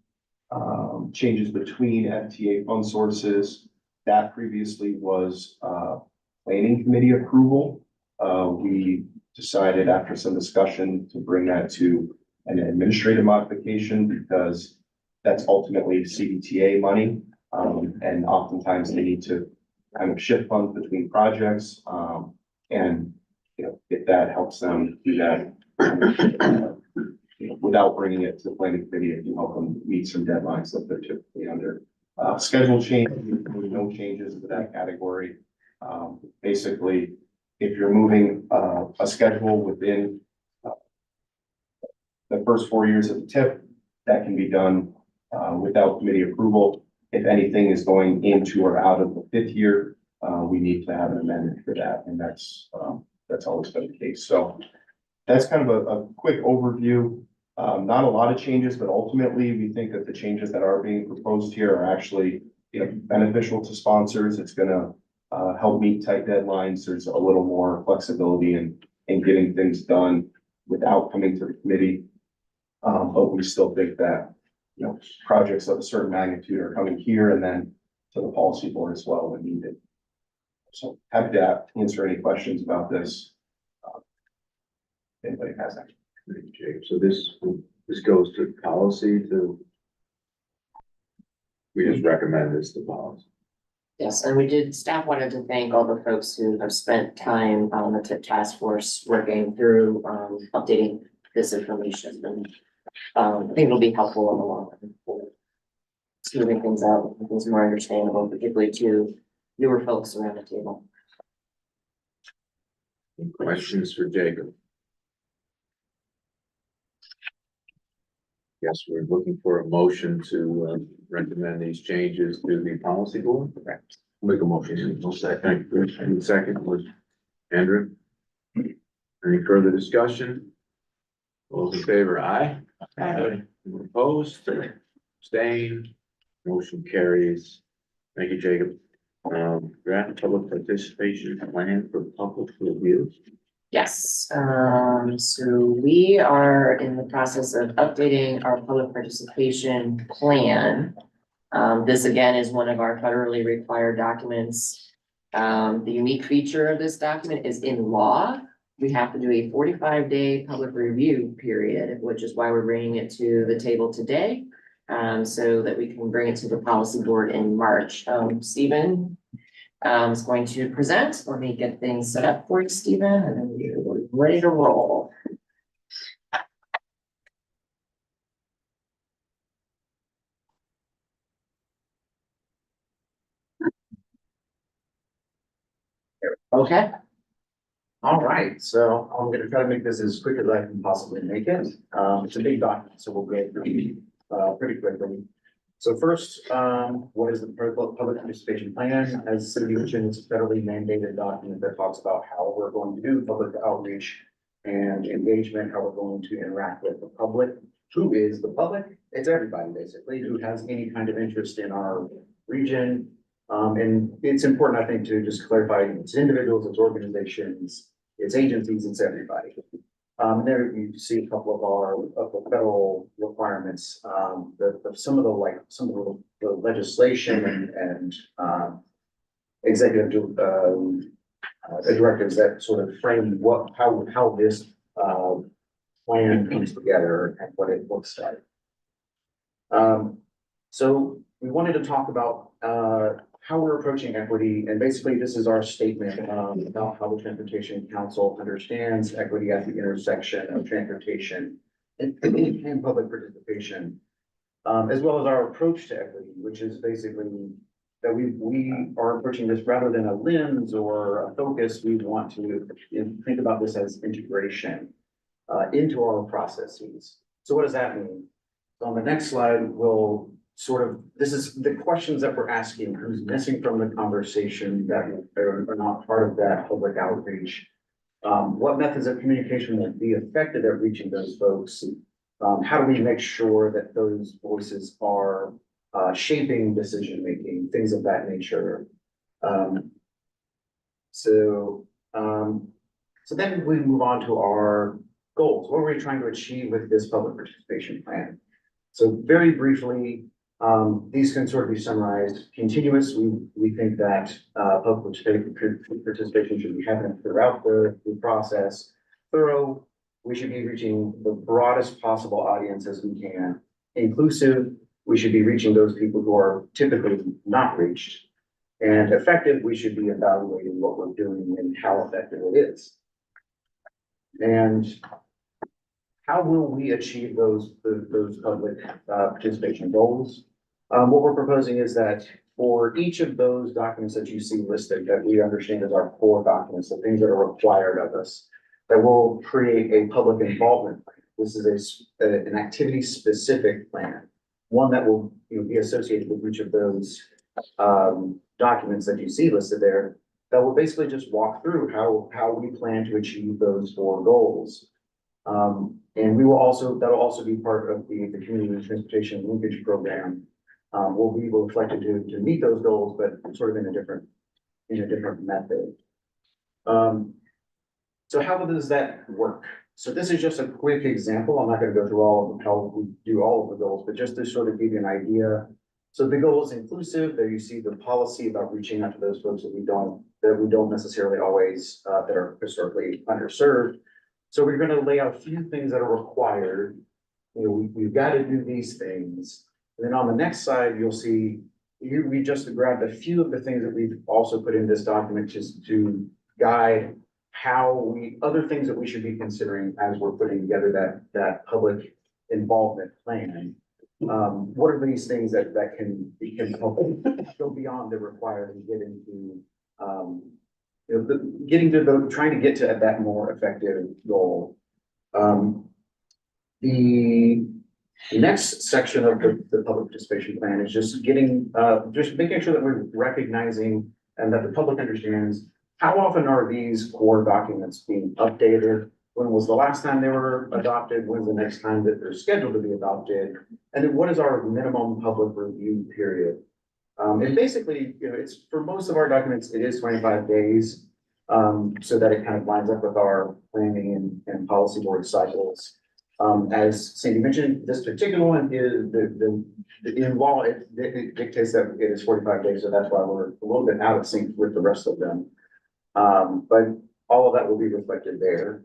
changes between FTA fund sources. That previously was planning committee approval. We decided after some discussion to bring that to an administrative modification because that's ultimately CDTA money. And oftentimes they need to kind of shift funds between projects. And, you know, if that helps them do that, without bringing it to the planning committee, it can help them meet some deadlines that they're typically under. Schedule change, no changes to that category. Basically, if you're moving a schedule within the first 4 years of the TIP, that can be done without committee approval. If anything is going into or out of the 5th year, we need to have an amendment for that, and that's always been the case. So that's kind of a quick overview. Not a lot of changes, but ultimately we think that the changes that are being proposed here are actually, you know, beneficial to sponsors. It's gonna help meet tight deadlines. There's a little more flexibility in getting things done without coming to the committee. But we still think that, you know, projects of a certain magnitude are coming here and then to the policy board as well when needed. So happy to answer any questions about this. If anybody has any. Thank you, Jake. So this goes to policy we just recommend this to policy. Yes, and staff wanted to thank all the folks who have spent time on the TIP task force working through, updating this information. And I think it'll be helpful in the long run for smoothing things out, making things more understandable, particularly to newer folks around the table. Any questions for Jacob? Yes, we're looking for a motion to recommend these changes to the policy board. Correct. Make a motion. No second. Any second was Andrew. Any further discussion? All those in favor, aye? Aye. Anyone opposed? Abstained? Motion carries. Thank you, Jacob. Draft public participation plan for public review. Yes, so we are in the process of updating our public participation plan. This again is one of our federally required documents. The unique feature of this document is in law, we have to do a 45-day public review period, which is why we're bringing it to the table today. So that we can bring it to the policy board in March. Stephen is going to present. Let me get things set up for you, Stephen, and then we're ready to roll. Okay. All right, so I'm gonna try to make this as quick as I can possibly make it. It's a big document, so we'll go through pretty quickly. So first, what is the public participation plan? As Cindy mentioned, it's a federally mandated document that talks about how we're going to do public outreach and engagement, how we're going to interact with the public. Who is the public? It's everybody basically who has any kind of interest in our region. And it's important, I think, to just clarify, it's individuals, it's organizations, it's agencies, it's everybody. There you see a couple of the federal requirements, some of the legislation and executive directives that sort of frame how this plan comes together and what it looks like. So we wanted to talk about, how we're approaching equity, and basically this is our statement, about how the Transportation Council understands equity at the intersection of transportation and public participation. As well as our approach to equity, which is basically that we are approaching this rather than a lens or a focus, we want to think about this as integration into our processes. So what does that mean? So on the next slide, we'll this is the questions that we're asking, who's missing from the conversation that are not part of that public outreach. What methods of communication will be effective at reaching those folks? How do we make sure that those voices are shaping decision-making, things of that nature? So then we move on to our goals. What are we trying to achieve with this public participation plan? So very briefly, these can sort of be summarized. Continuous, we think that public participation should be happening throughout the process. Thorough, we should be reaching the broadest possible audience as we can. Inclusive, we should be reaching those people who are typically not reached. And effective, we should be evaluating what we're doing and how effective it is. And how will we achieve those public participation goals? What we're proposing is that for each of those documents that you see listed, that we understand as our core documents, the things that are required of us, that will create a public involvement plan. This is an activity-specific plan, one that will be associated with each of those documents that you see listed there, that will basically just walk through how we plan to achieve those 4 goals. And we will that'll also be part of the community transportation linkage program. Will be reflected to meet those goals, but sort of in a different method. So how does that work? So this is just a quick example. I'm not going to go through all of them, how we do all of the goals, but just to sort of give you an idea. So the goal is inclusive. There you see the policy about reaching out to those folks that we don't necessarily always that are historically underserved. So we're going to lay out a few things that are required. We've got to do these things. And then on the next side, you'll see we just grabbed a few of the things that we've also put in this document just to guide other things that we should be considering as we're putting together that public involvement plan. What are these things that can help go beyond the required and get into trying to get to that more effective goal. The next section of the public participation plan is just making sure that we're recognizing and that the public understands how often are these core documents being updated? When was the last time they were adopted? When's the next time that they're scheduled to be adopted? And then what is our minimum public review period? And basically, it's for most of our documents, it is 25 days. So that it kind of lines up with our planning and policy board cycles. As Sandy mentioned, this particular one is in law, it dictates that it is 45 days. So that's why we're a little bit out of sync with the rest of them. But all of that will be reflected there.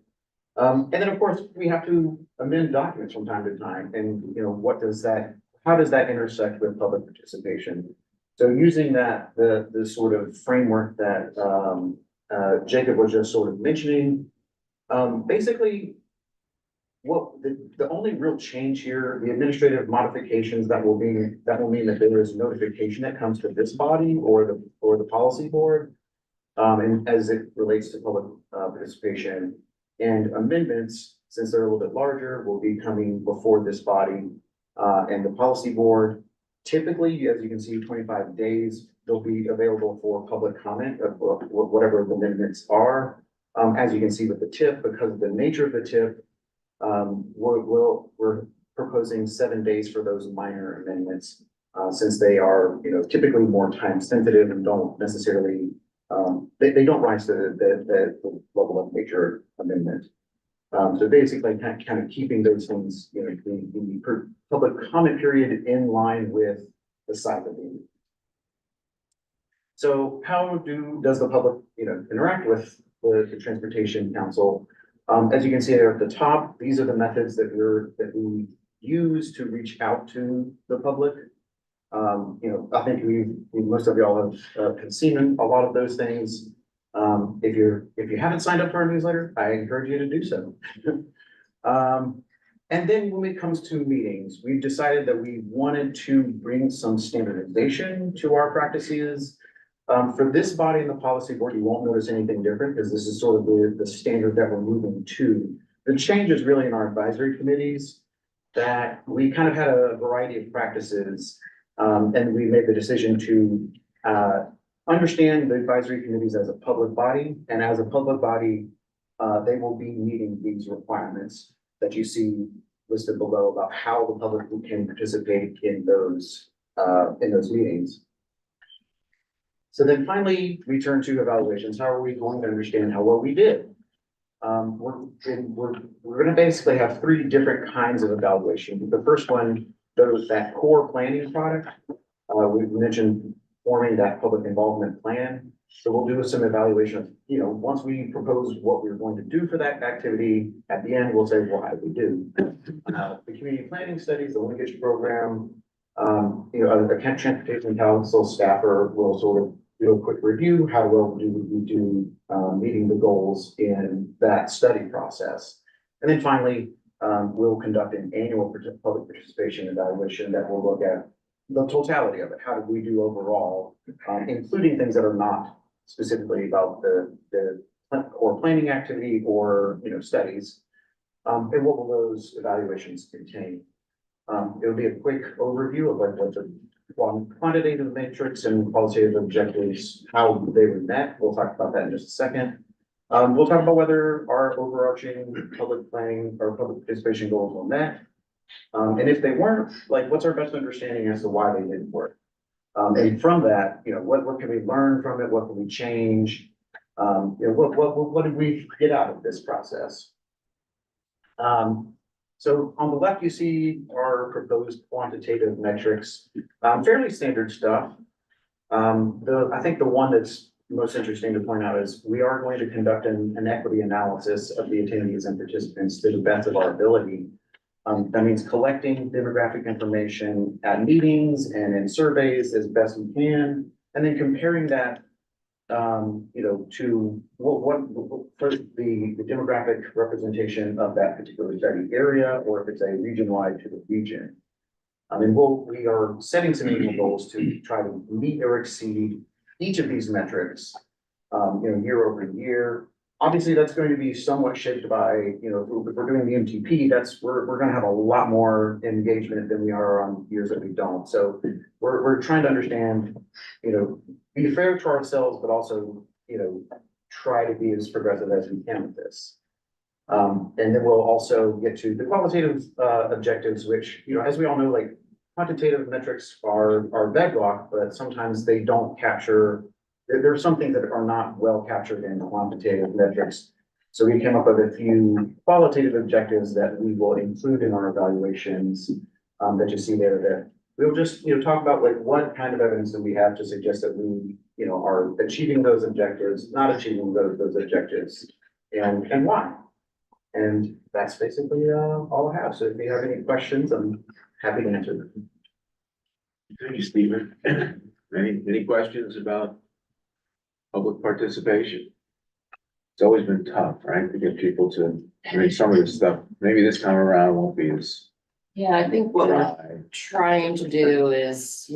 And then of course, we have to amend documents from time to time. And how does that intersect with public participation? So using the sort of framework that Jacob was just sort of mentioning, basically the only real change here, the administrative modifications that will mean that there is notification that comes to this body or the policy board. And as it relates to public participation, and amendments, since they're a little bit larger, will be coming before this body and the policy board. Typically, as you can see, 25 days, they'll be available for public comment of whatever the amendments are. As you can see with the TIP, because of the nature of the TIP, we're proposing 7 days for those minor amendments, since they are, typically more time sensitive and don't necessarily, they don't rise to the level of major amendment. So basically kind of keeping those things, the public comment period in line with the size of the. So how does the public, interact with the Transportation Council? As you can see there at the top, these are the methods that we use to reach out to the public. I think most of y'all have seen a lot of those things. If you haven't signed up for our newsletter, I encourage you to do so. And then when it comes to meetings, we've decided that we wanted to bring some standardization to our practices. For this body and the policy board, you won't notice anything different because this is sort of the standard that we're moving to. The change is really in our advisory committees that we kind of had a variety of practices. And we made the decision to understand the advisory committees as a public body, and as a public body, they will be meeting these requirements that you see listed below about how the public can participate in those meetings. So then finally, we turn to evaluations. How are we going to understand how well we did? We're going to basically have three different kinds of evaluation. The first one, that core planning product. We mentioned forming that public involvement plan. So we'll do some evaluation of, once we propose what we're going to do for that activity, at the end, we'll say, well, how did we do? The community planning studies, the linkage program, the Kent Transportation Council staffer will sort of do a quick review. How well do we do meeting the goals in that study process? And then finally, we'll conduct an annual public participation evaluation that will look at the totality of it. How did we do overall, including things that are not specifically about the core planning activity or, studies. And what will those evaluations contain? It'll be a quick overview of what the quantitative matrix and qualitative objectives, how they were met. We'll talk about that in just a second. We'll talk about whether our overarching public planning or public participation goals were met. And if they weren't, what's our best understanding as to why they didn't work? And from that, what can we learn from it? What can we change? What did we get out of this process? So on the left, you see our proposed quantitative metrics, fairly standard stuff. I think the one that's most interesting to point out is we are going to conduct an equity analysis of the attendees and participants to the best of our ability. That means collecting demographic information at meetings and in surveys as best we can, and then comparing that, to what first the demographic representation of that particular study area, or if it's a region-wide to the region. We are setting some annual goals to try to meet or exceed each of these metrics, year over year. Obviously, that's going to be somewhat shaped by, if we're doing the MTP, we're going to have a lot more engagement than we are on years that we don't. So we're trying to understand, be fair to ourselves, but also, try to be as progressive as we can with this. And then we'll also get to the qualitative objectives, which, as we all know, quantitative metrics are bedrock, but sometimes they don't capture. There are some things that are not well captured in quantitative metrics. So we came up with a few qualitative objectives that we will include in our evaluations that you see there. That we'll just talk about what kind of evidence do we have to suggest that we are achieving those objectives, not achieving those objectives, and why. And that's basically all I have. So if you have any questions, I'm happy to answer them. Thank you, Stephen. Any questions about public participation? It's always been tough, right, to get people to, some of this stuff, maybe this time around won't be as Yeah, I think what we're dry. trying to do is,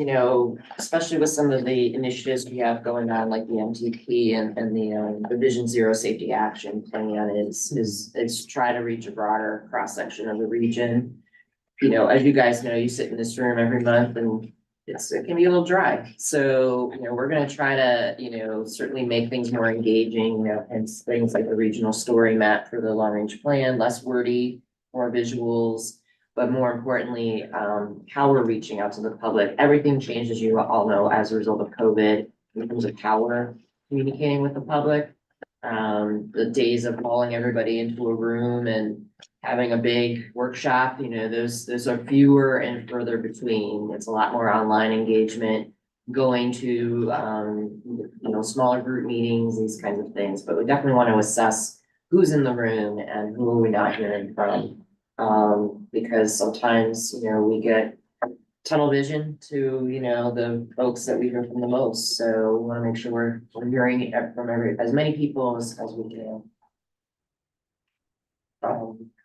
especially with some of the initiatives we have going on, like the MTP and the Vision Zero Safety Action Plan is try to reach a broader cross-section of the region. As you guys know, you sit in this room every month and it can be a little dry. So, we're gonna try to, certainly make things more engaging, and things like the regional story map for the long range plan, less wordy, more visuals. But more importantly, how we're reaching out to the public. Everything changed, as you all know, as a result of COVID in terms of how we're communicating with the public. The days of calling everybody into a room and having a big workshop, those are fewer and further between. It's a lot more online engagement, going to, smaller group meetings, these kinds of things. But we definitely want to assess who's in the room and who are we not hearing from. Because sometimes, we get tunnel vision to, the folks that we hear from the most. So we want to make sure we're hearing it from as many people as we can.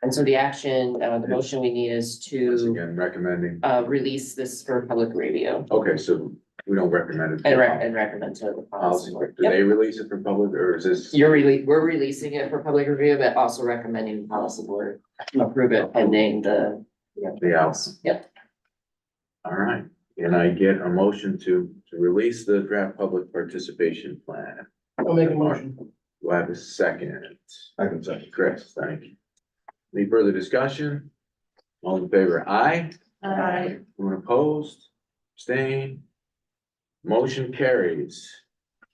And so the action, the motion we need is Once to, again, recommending, release this for public review okay, so we don't recommend it. and recommend to the Policy, policy board. do Yep. they release it for public, or is this? We're releasing it for public review, but also recommending the policy board approve it pending the. The outcome. Yep. All right, can I get a motion to release the draft public participation plan? I'll make a motion. Do I have a second? I can say. Chris, thank you. Any further discussion? All in favor, aye? Anyone opposed? Abstain? Motion carries.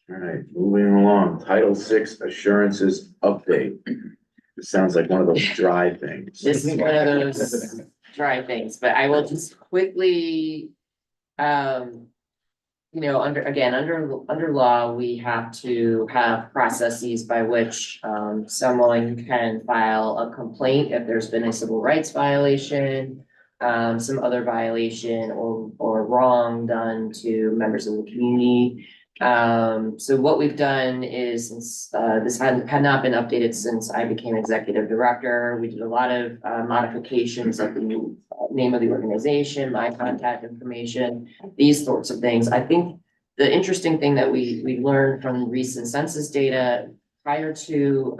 All right, moving along, Title VI Assurances Update. It sounds like one of those dry things. This is one of those dry things, but I will just quickly. Under law, we have to have processes by which someone can file a complaint if there's been a civil rights violation. Some other violation or wrong done to members of the community. So what we've done is, since this had not been updated since I became executive director, we did a lot of modifications of the name of the organization, my contact information, these sorts of things. I think the interesting thing that we learned from recent census data prior to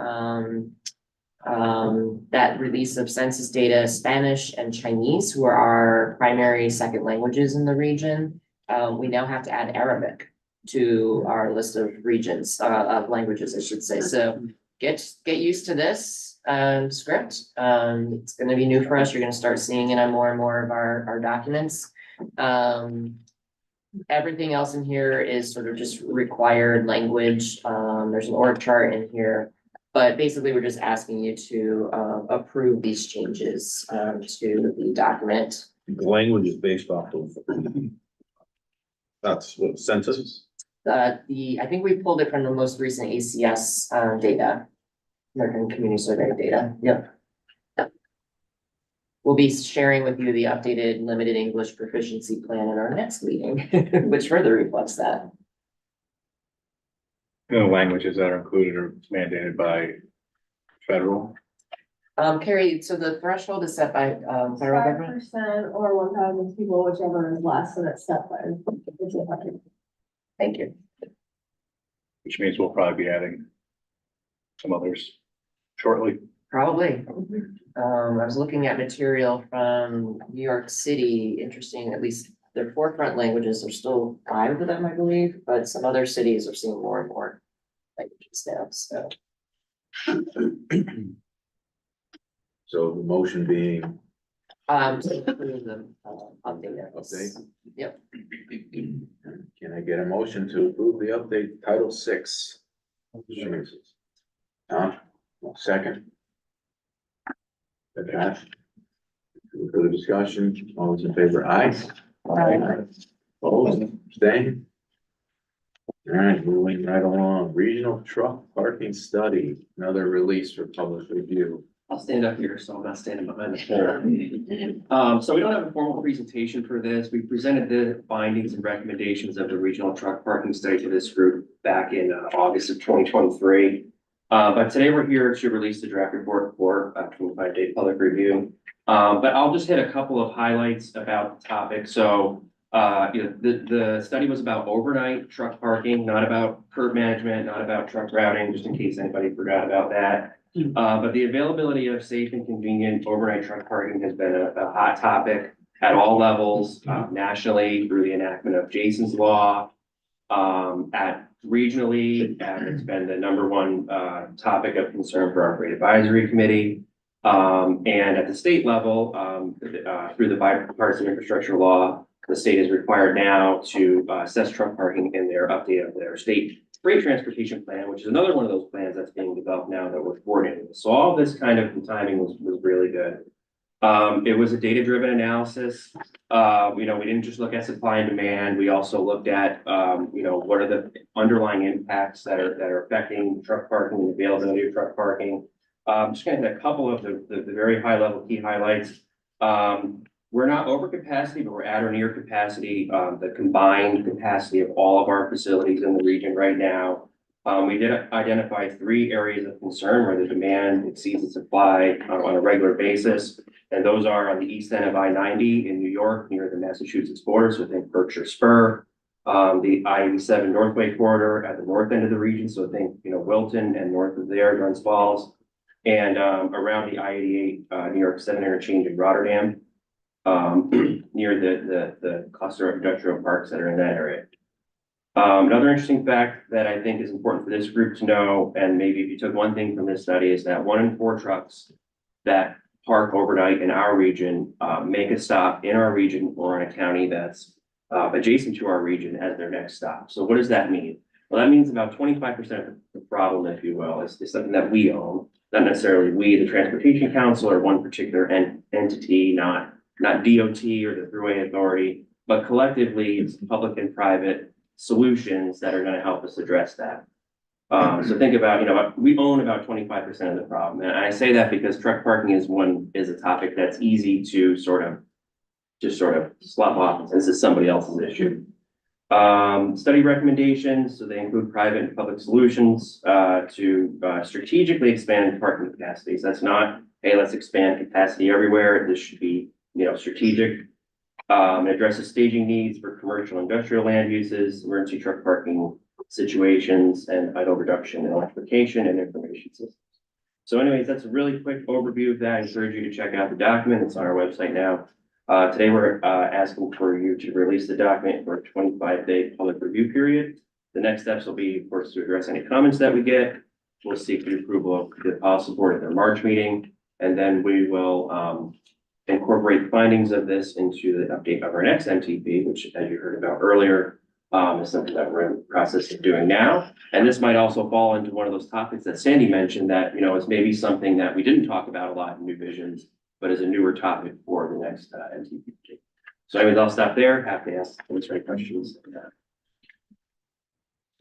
that release of census data, Spanish and Chinese, who are our primary second languages in the region, we now have to add Arabic to our list of regions, of languages, I should say. So get used to this script. It's gonna be new for us. You're gonna start seeing it on more and more of our documents. Everything else in here is sort of just required language. There's an org chart in here. But basically, we're just asking you to approve these changes to the document. The language is based off of. That's what census. I think we pulled it from the most recent ACS data, American Community Survey data. Yep. We'll be sharing with you the updated limited English proficiency plan in our next meeting, which further reflects that. The languages that are included are mandated by federal. Carrie, so the threshold is set by federal government? 5% or 1,000 people, whichever is less, and it's set by. Thank you. Which means we'll probably be adding some others shortly. Probably. I was looking at material from New York City, interesting, at least their forefront languages, there's still 5 of them, I believe, but some other cities are seeing more and more languages now, so. So the motion being, To approve them, update. Update? Yep. can I get a motion to approve the update Title VI? Assurances? Tom, second. Okay. Further discussion, all those in favor, aye? Opposed, abstained? All right, moving right along, regional truck parking study, another release for public review. I'll stand up here, so I'm not standing behind the pole. So we don't have a formal presentation for this. We presented the findings and recommendations of the regional truck parking study to this group back in August of 2023. But today we're here to release the draft report for 25-day public review. But I'll just hit a couple of highlights about the topic. So, the study was about overnight truck parking, not about curb management, not about truck routing, just in case anybody forgot about that. But the availability of safe and convenient overnight truck parking has been a hot topic at all levels, nationally through the enactment of Jason's Law, at regionally, and it's been the #1 topic of concern for our Freight Advisory Committee. And at the state level, through the bipartisan infrastructure law, the state is required now to assess truck parking in their update of their state freight transportation plan, which is another one of those plans that's being developed now that we're coordinating. So all this kind of timing was really good. It was a data-driven analysis. We didn't just look at supply and demand. We also looked at, what are the underlying impacts that are affecting truck parking and availability of truck parking. Just gonna hit a couple of the very high level key highlights. We're not over capacity, but we're at or near capacity, the combined capacity of all of our facilities in the region right now. We did identify 3 areas of concern where the demand exceeds the supply on a regular basis. And those are on the east end of I-90 in New York, near the Massachusetts border, so think Berkshire Spur. The I-87 Northway corridor at the north end of the region, so think, Wilton and north of there, Duns Falls. And around the I-88 New York 7 interchange in Rotterdam, near the cluster of industrial parks that are in that area. Another interesting fact that I think is important for this group to know, and maybe if you took one thing from this study, is that 1 in 4 trucks that park overnight in our region make a stop in our region or in a county that's adjacent to our region as their next stop. So what does that mean? Well, that means about 25% of the problem, if you will, is something that we own, not necessarily we, the Transportation Council, or one particular entity, not DOT or the Thruway Authority, but collectively it's public and private solutions that are going to help us address that. So think about, we own about 25% of the problem. And I say that because truck parking is a topic that's easy to sort of slop off and this is somebody else's issue. Study recommendations, so they include private and public solutions to strategically expand parking capacities. That's not, hey, let's expand capacity everywhere. This should be, strategic. It addresses staging needs for commercial industrial land uses, emergency truck parking situations, and idle reduction in electrification and information systems. So anyways, that's a really quick overview of that. I encourage you to check out the document. It's on our website now. Today, we're asking for you to release the document for a 25-day public review period. The next steps will be, of course, to address any comments that we get. We'll seek the approval of the policy board at their March meeting, and then we will incorporate findings of this into the update of our next MTP, which, as you heard about earlier, is something that we're in the process of doing now. And this might also fall into one of those topics that Sandy mentioned that, is maybe something that we didn't talk about a lot in New Visions, but is a newer topic for the next MTP. So anyways, I'll stop there. Happy to answer any questions.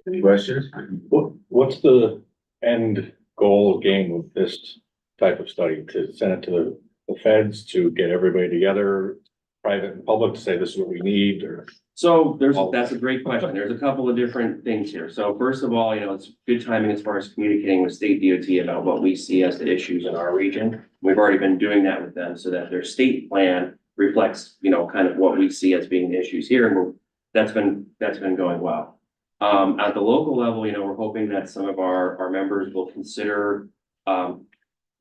Any questions? What's the end goal game with this type of study? To send it to the feds to get everybody together, private and public, to say this is what we need, or? So that's a great question. There's a couple of different things here. So first of all, it's good timing as far as communicating with state DOT about what we see as the issues in our region. We've already been doing that with them so that their state plan reflects, kind of what we see as being the issues here. And that's been going well. At the local level, we're hoping that some of our members will consider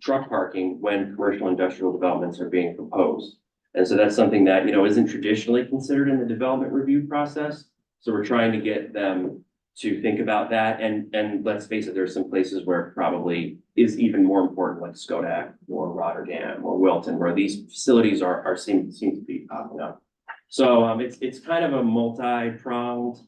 truck parking when commercial industrial developments are being proposed. And so that's something that, isn't traditionally considered in the development review process. So we're trying to get them to think about that. And let's face it, there's some places where it probably is even more important, like Skodak or Rotterdam or Wilton, where these facilities seem to be popping up. So it's kind of a multi-pronged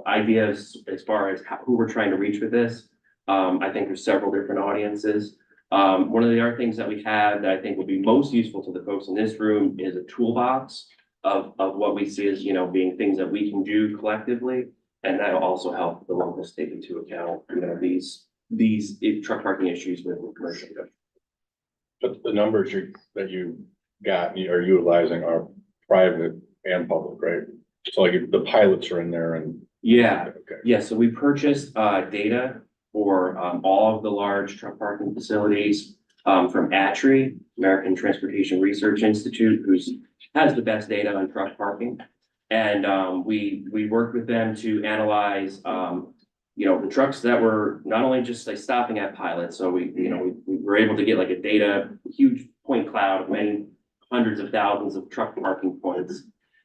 ideas as far as who we're trying to reach with this. I think there's several different audiences. One of the other things that we have that I think will be most useful to the folks in this room is a toolbox of what we see as, being things that we can do collectively. And that'll also help the local state into account, these truck parking issues with commercial. But the numbers that you got, are utilizing are private and public, right? So like the pilots are in there and. Yeah. Okay. Yeah. So we purchased data for all of the large truck parking facilities from ATRI, American Transportation Research Institute, who has the best data on truck parking. And we worked with them to analyze, the trucks that were not only just like stopping at pilots. So we were able to get like a huge point cloud of many hundreds of thousands of truck parking points.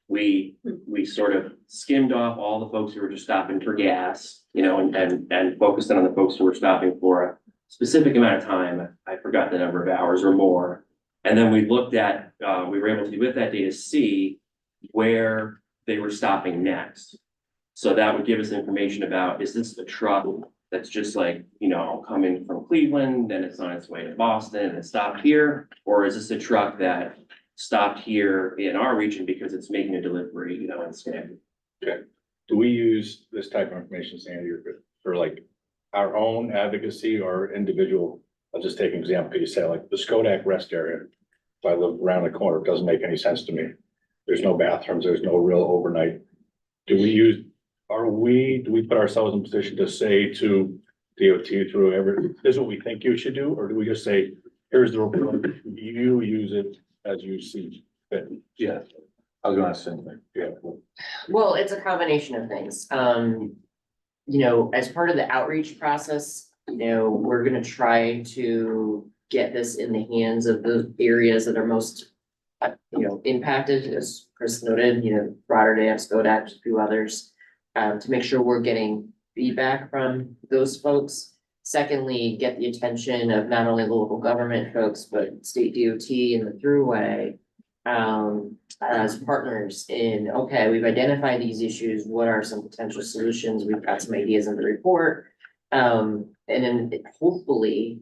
We sort of skimmed off all the folks who were just stopping for gas, and focused in on the folks who were stopping for a specific amount of time. I forgot the number of hours or more. And then we looked at, we were able to, with that data, see where they were stopping next. So that would give us information about, is this a truck that's just like, coming from Cleveland, then it's on its way to Boston and it stopped here? Or is this a truck that stopped here in our region because it's making a delivery, in Schenectady? Okay. Do we use this type of information, Sandy, for like our own advocacy or individual, I'll just take an example, you say like the Skodak rest area. If I live around the corner, it doesn't make any sense to me. There's no bathrooms, there's no real overnight. Do we put ourselves in position to say to DOT through this is what we think you should do, or do we just say, here's the report, you use it as you see fit? Yeah, I was gonna say something, yeah. Well, it's a combination of things. As part of the outreach process, we're gonna try to get this in the hands of the areas that are most, impacted, as Chris noted, Rotterdam, Skodak, a few others, to make sure we're getting feedback from those folks. Secondly, get the attention of not only the local government folks, but state DOT and the Thruway, as partners in, okay, we've identified these issues, what are some potential solutions? We've got some ideas in the report. And then hopefully,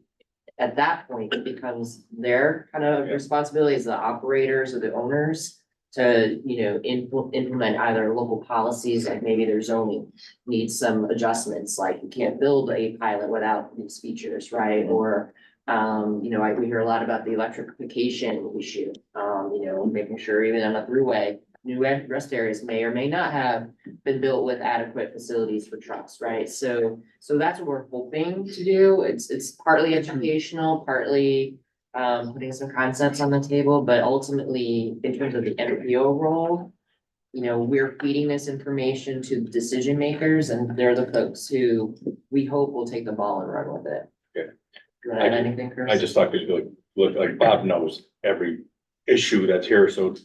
at that point, it becomes their kind of responsibility as the operators or the owners to, implement either local policies, like maybe their zoning needs some adjustments, like you can't build a pilot without these features, right? Or, we hear a lot about the electrification issue, making sure even on the Thruway, new rest areas may or may not have been built with adequate facilities for trucks, right? So that's what we're hoping to do. It's partly educational, partly putting some concepts on the table, but ultimately, in terms of the NPO role, we're feeding this information to decision makers, and they're the folks who we hope will take the ball and run with it. Yeah. You want to add anything, Chris? I just thought, because look, like Bob knows every issue that's here, so it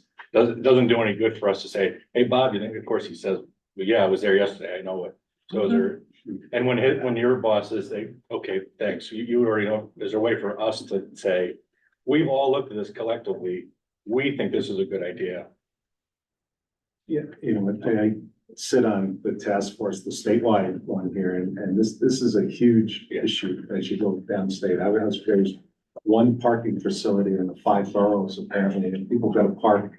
doesn't do any good for us to say, hey, Bob, you think, of course, he says, well, yeah, I was there yesterday, I know it. So is there, and when your bosses say, okay, thanks, you already know, is there a way for us to say, we've all looked at this collectively, we think this is a good idea. Yeah, I sit on the task force, the statewide one here, and this is a huge issue as you go downstate. I was curious, one parking facility in the 5 boroughs apparently, and people got to park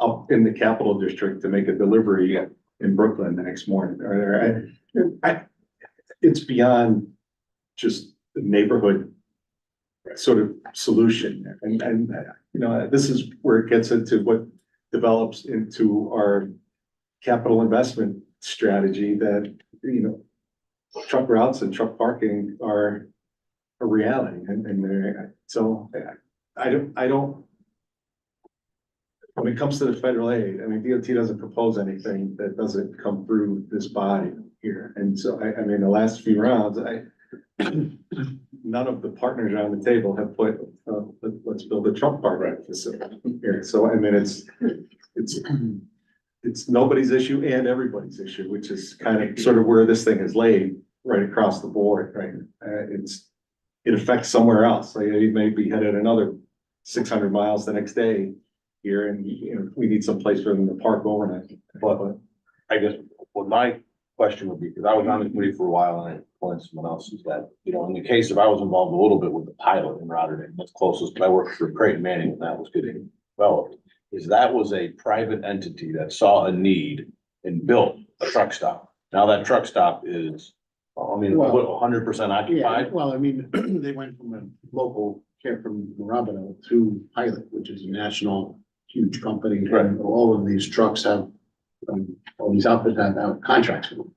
up in the Capital District to make a delivery in Brooklyn the next morning. It's beyond just the neighborhood sort of solution. And this is where it gets into what develops into our capital investment strategy that, truck routes and truck parking are a reality. So I don't, when it comes to the federal aid, DOT doesn't propose anything that doesn't come through this body here. And so the last few rounds, none of the partners around the table have put, let's build a truck parking facility here. So it's nobody's issue and everybody's issue, which is kind of sort of where this thing is laid right across the board, right? It affects somewhere else. Like you may be headed another 600 miles the next day here, and we need some place for them to park overnight. But I guess what my question would be, because I was on the committee for a while and I told someone else, is that, in the case of, I was involved a little bit with the pilot in Rotterdam, that's closest, but I worked for Creighton Manning when that was getting developed, is that was a private entity that saw a need and built a truck stop. Now that truck stop is, 100% occupied. Well, they went from a local care from Morabito to Pilot, which is a national huge company. Right. And all of these trucks have, all these outfits have contracts with them.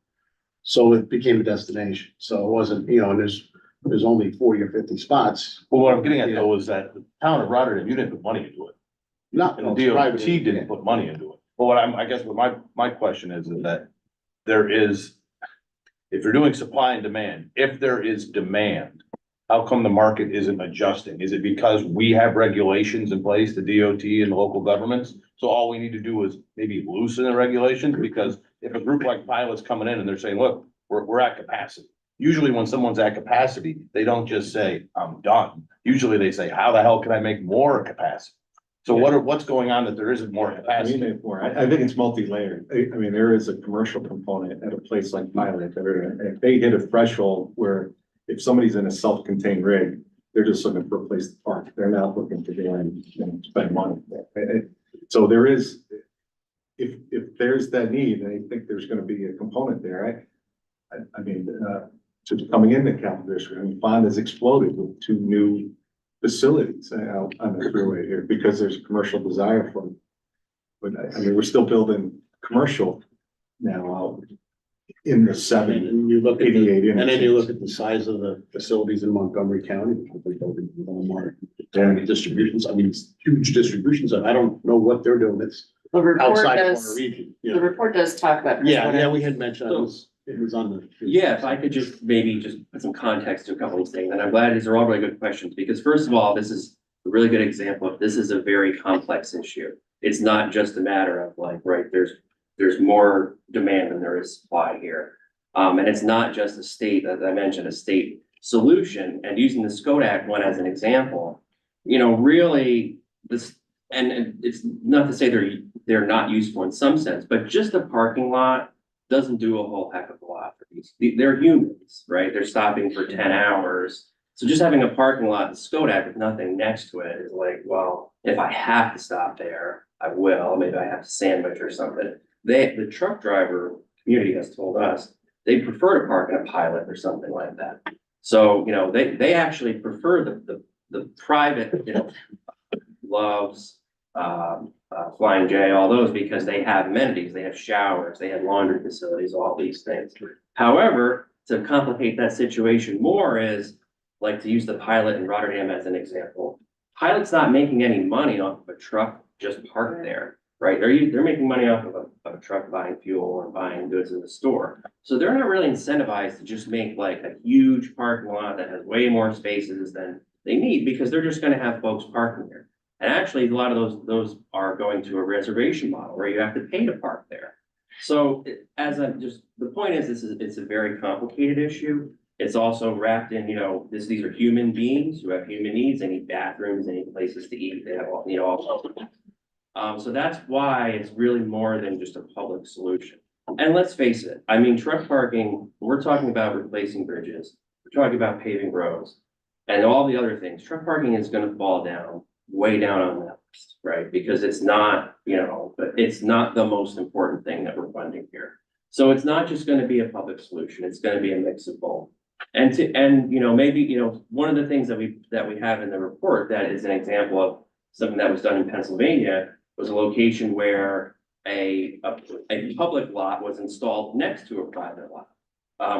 So it became a destination. So it wasn't, and there's only 40 or 50 spots. Well, what I'm getting at though is that the town of Rotterdam, you didn't put money into it. Not, And the DOT didn't put money into it. But I guess what my question is that there is, if you're doing supply and demand, if there is demand, how come the market isn't adjusting? Is it because we have regulations in place, the DOT and the local governments? So all we need to do is maybe loosen the regulations, because if a group like Pilot's coming in and they're saying, look, we're at capacity. Usually when someone's at capacity, they don't just say, I'm done. Usually they say, how the hell can I make more capacity? So what's going on that there isn't more capacity? I think it's multi-layered. There is a commercial component at a place like Pilot. If they hit a threshold where if somebody's in a self-contained rig, they're just looking for a place to park. They're not looking to go and spend money. So there is, if there's that need, I think there's going to be a component there. to coming into Capital District. I mean, Bond has exploded with 2 new facilities out on the freeway here because there's a commercial desire for them. But I mean, we're still building commercial now out in the 7, And you look at 88 the, and then you interchange. look at the size of the facilities in Montgomery County, they're building Walmart, down distributions, I mean, it's huge distributions, and I don't know what they're doing, it's The report outside of our does, region. the report does talk about. Yeah, we had mentioned, it was on the. Yeah, if I could just maybe just put some context to a couple of things, and I'm glad these are all really good questions, because first of all, this is a really good example of, this is a very complex issue. It's not just a matter of like, right, there's more demand than there is supply here. And it's not just a state, as I mentioned, a state solution, and using the Skodak one as an example, you know, really this, and it's not to say they're not useful in some sense, but just a parking lot doesn't do a whole heck of a lot for these. They're humans, right? They're stopping for 10 hours. So just having a parking lot in Skodak with nothing next to it is like, well, if I have to stop there, I will. Maybe I have to sandwich or something. The truck driver community has told us they prefer to park in a Pilot or something like that. So, you know, they actually prefer the private, you know, Loves, Flying J, all those, because they have amenities, they have showers, they have laundry facilities, all these things. However, to complicate that situation more is, like, to use the Pilot in Rotterdam as an example. Pilot's not making any money off of a truck just parked there, right? They're making money off of a truck buying fuel or buying goods in the store. So they're not really incentivized to just make like a huge parking lot that has way more spaces than they need, because they're just gonna have folks parking there. And actually, a lot of those are going to a reservation model where you have to pay to park there. So the point is, it's a very complicated issue. It's also wrapped in, you know, these are human beings who have human needs. They need bathrooms, they need places to eat, they have all, you know, all. So that's why it's really more than just a public solution. And let's face it, I mean, truck parking, we're talking about replacing bridges, we're talking about paving roads and all the other things. Truck parking is gonna fall down, way down on that list, right? Because it's not, you know, but it's not the most important thing that we're funding here. So it's not just gonna be a public solution, it's gonna be a mix of both. And you know, maybe, you know, one of the things that we have in the report that is an example of something that was done in Pennsylvania was a location where a public lot was installed next to a private lot.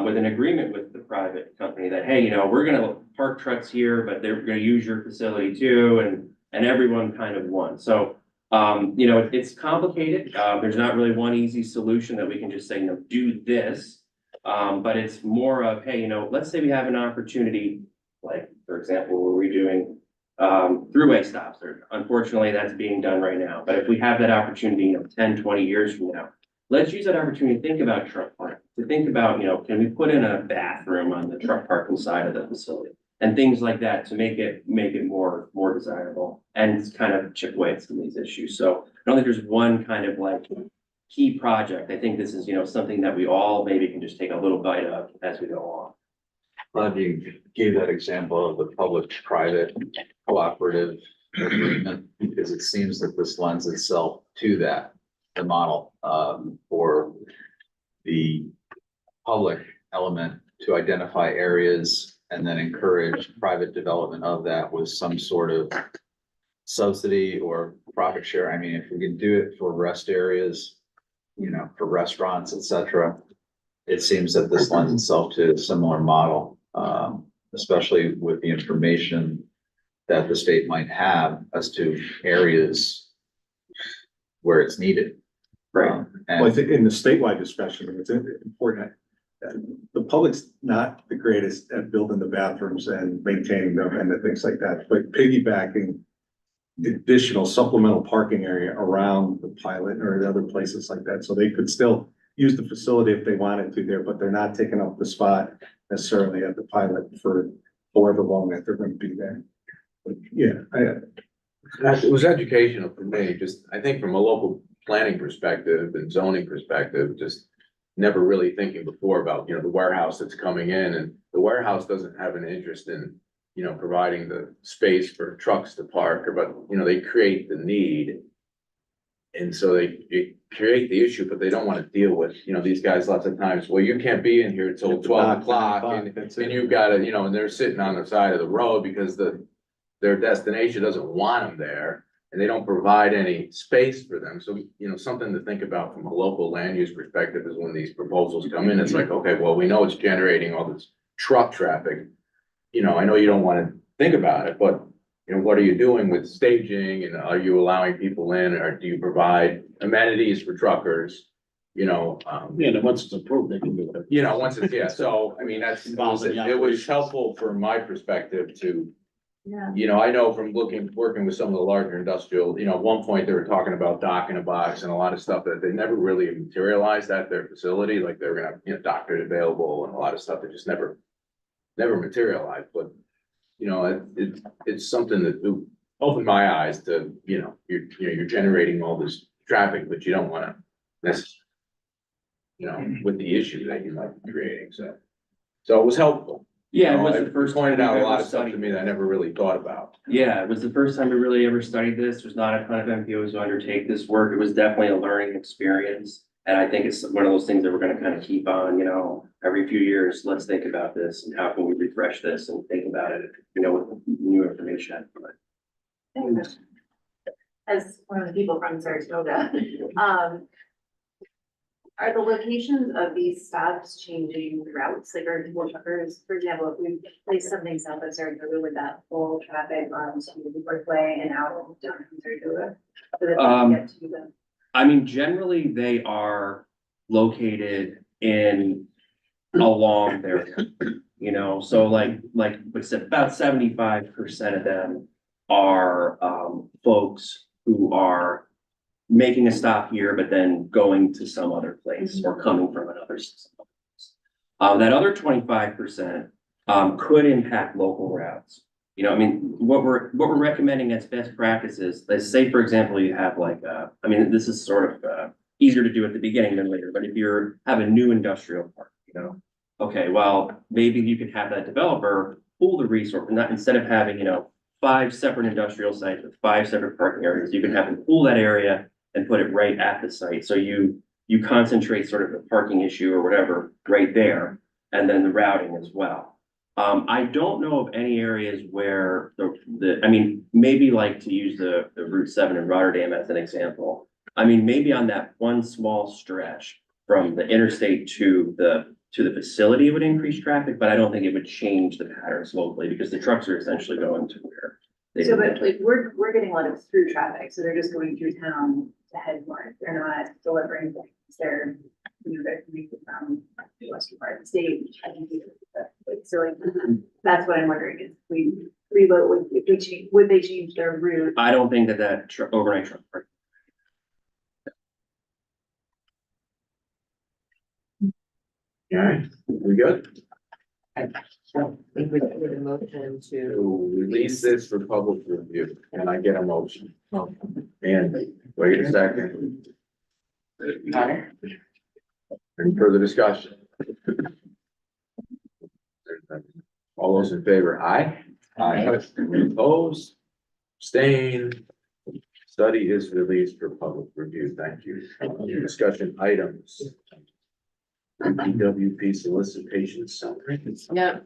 With an agreement with the private company that, hey, you know, we're gonna park trucks here, but they're gonna use your facility too, and everyone kind of won. So, you know, it's complicated. There's not really one easy solution that we can just say, you know, do this. But it's more of, hey, you know, let's say we have an opportunity, like, for example, we're redoing throughway stops. Unfortunately, that's being done right now. But if we have that opportunity, you know, 10, 20 years from now, let's use that opportunity to think about truck parking, to think about, you know, can we put in a bathroom on the truck parking side of the facility? And things like that to make it more desirable and kind of chip away at some of these issues. So I don't think there's one kind of like key project. I think this is, you know, something that we all maybe can just take a little bite of as we go on. Glad you gave that example of the public-private cooperative agreement, because it seems that this lends itself to that, the model, for the public element to identify areas and then encourage private development of that with some sort of subsidy or profit share. I mean, if we can do it for rest areas, you know, for restaurants, et cetera, it seems that this lends itself to a similar model, especially with the information that the state might have as to areas where it's needed. Right. Well, I think in the statewide discussion, it's important. The public's not the greatest at building the bathrooms and maintaining them and the things like that, but piggybacking additional supplemental parking area around the Pilot or the other places like that, so they could still use the facility if they wanted to there, but they're not taking up the spot necessarily at the Pilot for however long that they're going to be there. But yeah, It was educational for me, just, I think from a local planning perspective and zoning perspective, just never really thinking before about, you know, the warehouse that's coming in, and the warehouse doesn't have an interest in, you know, providing the space for trucks to park, but, you know, they create the need And so they create the issue, but they don't wanna deal with, these guys lots of times, well, you can't be in here until 12 o'clock and you've gotta, and they're sitting on the side of the road because their destination doesn't want them there. And they don't provide any space for them. So, something to think about from a local land use perspective is when these proposals come in, it's like, okay, well, we know it's generating all this truck traffic. I know you don't wanna think about it, but, what are you doing with staging and are you allowing people in or do you provide amenities for truckers? Yeah, and once it's approved, they can do it. Once it's, yeah, so, I mean, it was helpful from my perspective to, Yeah. I know from working with some of the larger industrial, at one point they were talking about dock in a box and a lot of stuff that they never really materialized at their facility, like they were gonna have, doctors available and a lot of stuff that just never materialized, but, it's something that opened my eyes to, you're generating all this traffic, but you don't wanna necessarily, with the issue that you might be creating, so it was helpful. Yeah, it was It the first. pointed time out we've a lot ever of stuff to studied me that I never really thought about. Yeah, it was the first time we really ever studied this. There's not a ton of MPOs who undertake this work. It was definitely a learning experience. And I think it's one of those things that we're gonna kind of keep on, every few years, let's think about this and how can we refresh this and think about it, with new information. As one of the people from Saratoga, are the locations of these stops changing routes? Like, are people truckers, for example, if we place something south of Saratoga, would that full traffic on to the Parkway and out down from Saratoga? So that they can get to the. I mean, generally, they are located along there, so like, it's about 75% of them are, folks who are making a stop here, but then going to some other place or coming from another system. That other 25%, could impact local routes. What we're recommending as best practices, let's say, for example, you have this is sort of, easier to do at the beginning than later, but if have a new industrial park, okay, well, maybe you could have that developer pool the resource, and not, instead of having, 5 separate industrial sites with 5 separate parking areas, you can have them pool that area and put it right at the site. So you concentrate sort of the parking issue or whatever right there, and then the routing as well. I don't know of any areas where maybe like to use the Route 7 in Rotterdam as an example. Maybe on that one small stretch from the interstate to the facility, it would increase traffic, but I don't think it would change the patterns locally because the trucks are essentially going to where. So, but like, we're getting a lot of through traffic, so they're just going through town to head north. They're not delivering things. They're coming from the western part of the state. That's what I'm wondering is we reload, would they change their route? I don't think that overnight truck park. All right, we good? So I think we need a motion to. To release this for public review, and I get a motion. And wait a second. Connor? Any further discussion? All those in favor, aye? Aye. Opposed? Abstain? Study is released for public review. Thank you. Discussion items. UPWP solicitation summary. Yep,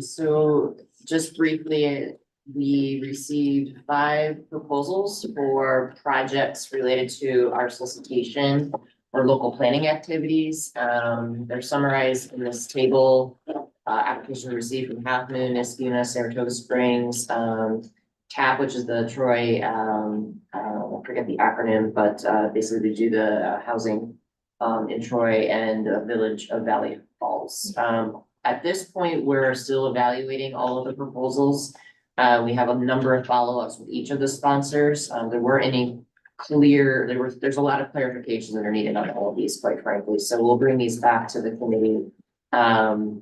so just briefly, we received 5 proposals for projects related to our solicitation or local planning activities. They're summarized in this table. Application received from Half Moon, Niskuna, Saratoga Springs, TAP, which is the Troy, I forget the acronym, but basically they do the housing in Troy and the village of Valley Falls. At this point, we're still evaluating all of the proposals. We have a number of follow-ups with each of the sponsors. There weren't any there's a lot of clarifications that are needed on all of these, quite frankly. So we'll bring these back to the committee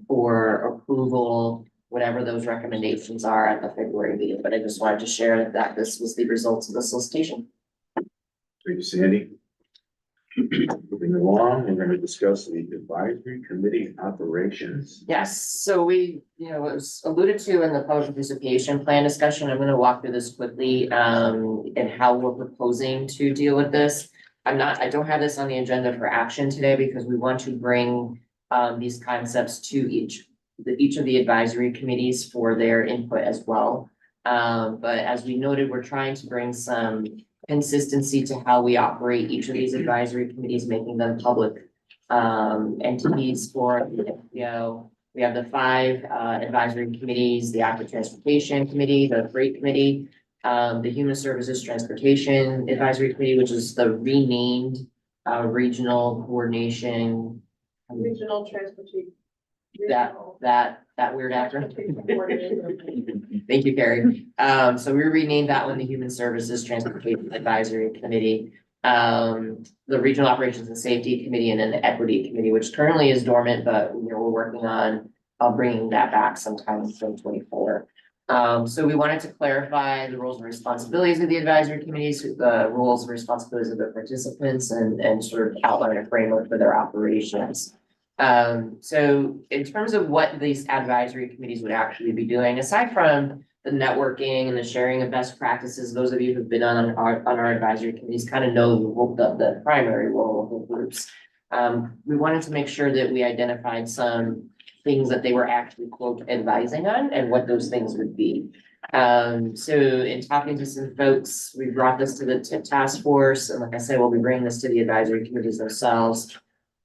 for approval, whatever those recommendations are at the February meeting. But I just wanted to share that this was the results of the solicitation. Thank you, Sandy. Moving along, we're gonna discuss the advisory committee operations. Yes, so we, it was alluded to in the public participation plan discussion. I'm gonna walk through this quickly, and how we're proposing to deal with this. I don't have this on the agenda for action today because we want to bring, these concepts to each of the advisory committees for their input as well. But as we noted, we're trying to bring some consistency to how we operate each of these advisory committees, making them public entities for, we have the 5 advisory committees, the Active Transportation Committee, the Freight Committee, the Human Services Transportation Advisory Committee, which is the renamed Regional Coordination. Regional transportation. That weird acronym. Thank you, Carrie. So we renamed that one the Human Services Transportation Advisory Committee. The Regional Operations and Safety Committee, and then the Equity Committee, which currently is dormant, but we're working on bringing that back sometime in 2024. So we wanted to clarify the roles and responsibilities of the advisory committees, the roles and responsibilities of the participants, and sort of outline a framework for their operations. So in terms of what these advisory committees would actually be doing, aside from the networking and the sharing of best practices, those of you who've been on our advisory committees kind of know the primary role of the groups. We wanted to make sure that we identified some things that they were actually, quote, advising on and what those things would be. So in talking to some folks, we brought this to the TIP task force, and like I said, we'll be bringing this to the advisory committees themselves.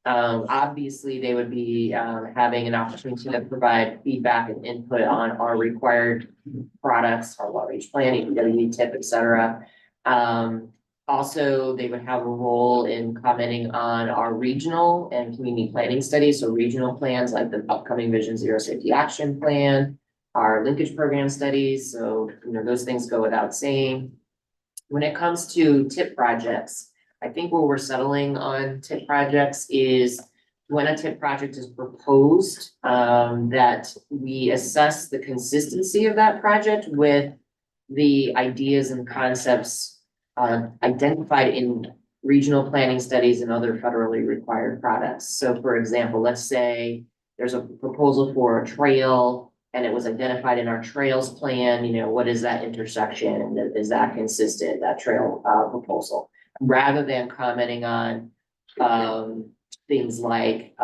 Obviously, they would be having an opportunity to provide feedback and input on our required products, our long-range plan, UPWP, TIP, et cetera. Also, they would have a role in commenting on our regional and community planning studies. So regional plans like the upcoming Vision Zero Safety Action Plan, our linkage program studies. So, those things go without saying. When it comes to TIP projects, I think where we're settling on TIP projects is when a TIP project is proposed, that we assess the consistency of that project with the ideas and concepts identified in regional planning studies and other federally required products. So for example, let's say there's a proposal for a trail and it was identified in our trails plan, what is that intersection? Is that consistent, that trail proposal? Rather than commenting on things like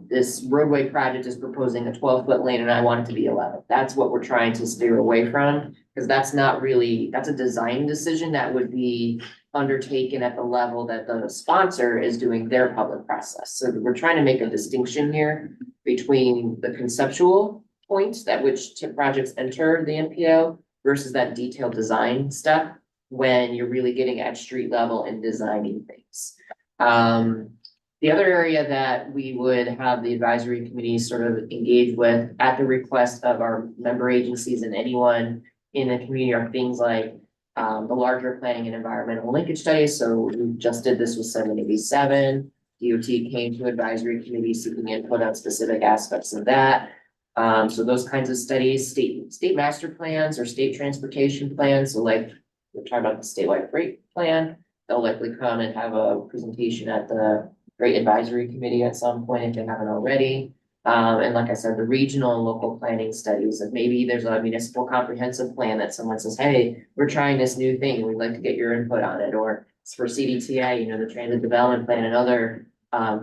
this roadway project is proposing a 12-foot lane and I want it to be 11. That's what we're trying to steer away from, because that's a design decision that would be undertaken at the level that the sponsor is doing their public process. So we're trying to make a distinction here between the conceptual points at which TIP projects enter the NPO versus that detailed design step when you're really getting at street level and designing things. The other area that we would have the advisory committee sort of engage with at the request of our member agencies and anyone in the community are things like the larger planning and environmental linkage studies. So we just did this with 787. DOT came to advisory committee seeking input on specific aspects of that. So those kinds of studies, state master plans or state transportation plans. So like we're talking about the statewide freight plan, they'll likely come and have a presentation at the Freight Advisory Committee at some point if they haven't already. And like I said, the regional and local planning studies, and maybe there's a municipal comprehensive plan that someone says, hey, we're trying this new thing, we'd like to get your input on it, or it's for CDTA, the transit development plan and other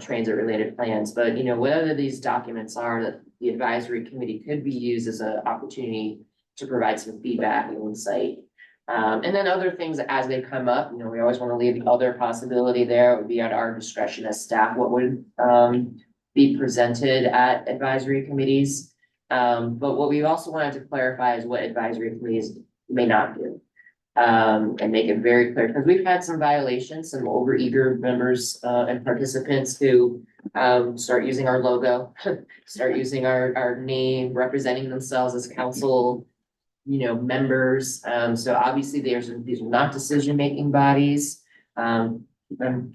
transit related plans. But whatever these documents are, that the advisory committee could be used as an opportunity to provide some feedback and insight. And then other things as they come up, we always want to leave the other possibility there. It would be at our discretion as staff, what would be presented at advisory committees. But what we also wanted to clarify is what advisory committees may not do. And make it very clear, because we've had some violations, some overeager members and participants who start using our logo, start using our name, representing themselves as council members. So obviously these are not decision-making bodies. And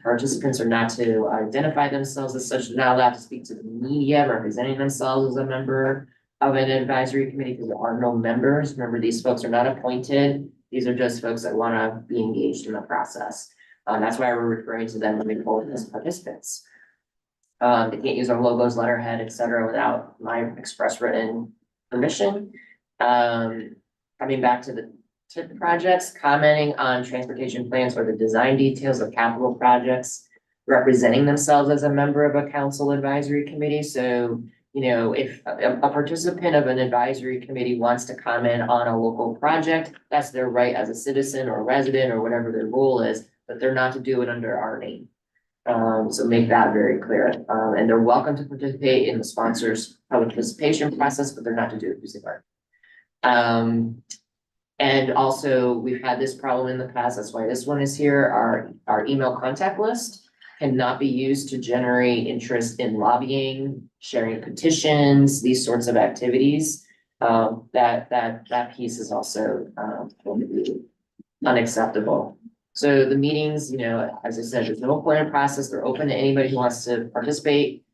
participants are not to identify themselves as such, not allowed to speak to the media, representing themselves as a member of an advisory committee because there are no members. Remember, these folks are not appointed. These are just folks that want to be engaged in the process. That's why we're referring to them moving forward as participants. They can't use our logos, letterhead, et cetera, without my express written permission. Coming back to the TIP projects, commenting on transportation plans or the design details of capital projects, representing themselves as a member of a council advisory committee. So, if a participant of an advisory committee wants to comment on a local project, that's their right as a citizen or resident or whatever their role is, but they're not to do it under our name. So make that very clear. And they're welcome to participate in the sponsors' public participation process, but they're not to do it using our. And also, we've had this problem in the past, that's why this one is here, our email contact list cannot be used to generate interest in lobbying, sharing petitions, these sorts of activities. That piece is also, unacceptable. So the meetings, as I said, there's no plan process, they're open to anybody who wants to participate.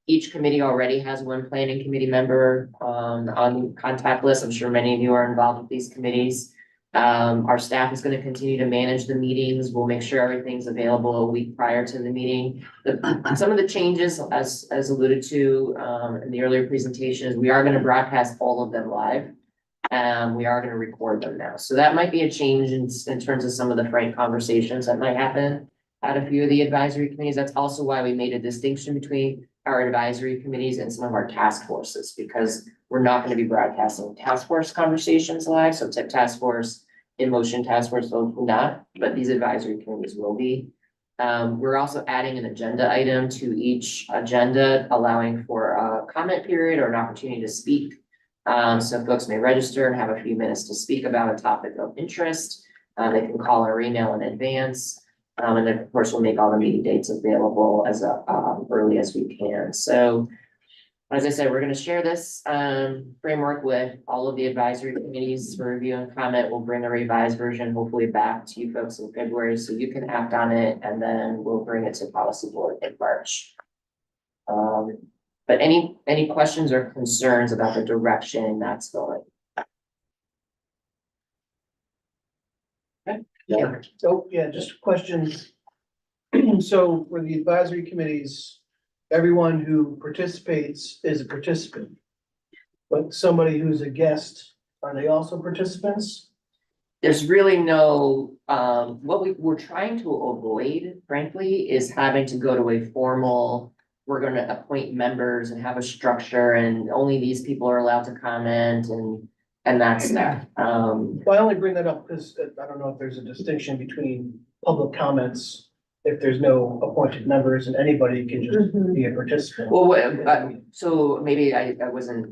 Each committee already has one planning committee member, on the contact list. I'm sure many of you are involved with these committees. Our staff is gonna continue to manage the meetings. We'll make sure everything's available a week prior to the meeting. Some of the changes, as alluded to, in the earlier presentations, we are gonna broadcast all of them live. We are gonna record them now. So that might be a change in terms of some of the frank conversations that might happen at a few of the advisory committees. That's also why we made a distinction between our advisory committees and some of our task forces, because we're not gonna be broadcasting task force conversations live. So TIP task force, in-motion task force will not, but these advisory committees will be. We're also adding an agenda item to each agenda, allowing for a comment period or an opportunity to speak. So folks may register and have a few minutes to speak about a topic of interest. They can call or email in advance. And then, of course, we'll make all the meeting dates available as early as we can. So, as I said, we're gonna share this framework with all of the advisory committees for review and comment. We'll bring a revised version hopefully back to you folks in February so you can act on it, and then we'll bring it to policy board in March. But any questions or concerns about the direction that's going? Yeah, so, yeah, just questions. So for the advisory committees, everyone who participates is a participant. But somebody who's a guest, are they also participants? There's really no, what we're trying to avoid, frankly, is having to go to a formal, we're gonna appoint members and have a structure and only these people are allowed to comment and that's that. Well, I only bring that up because I don't know if there's a distinction between public comments. If there's no appointed members and anybody can just be a participant. Well, so maybe I wasn't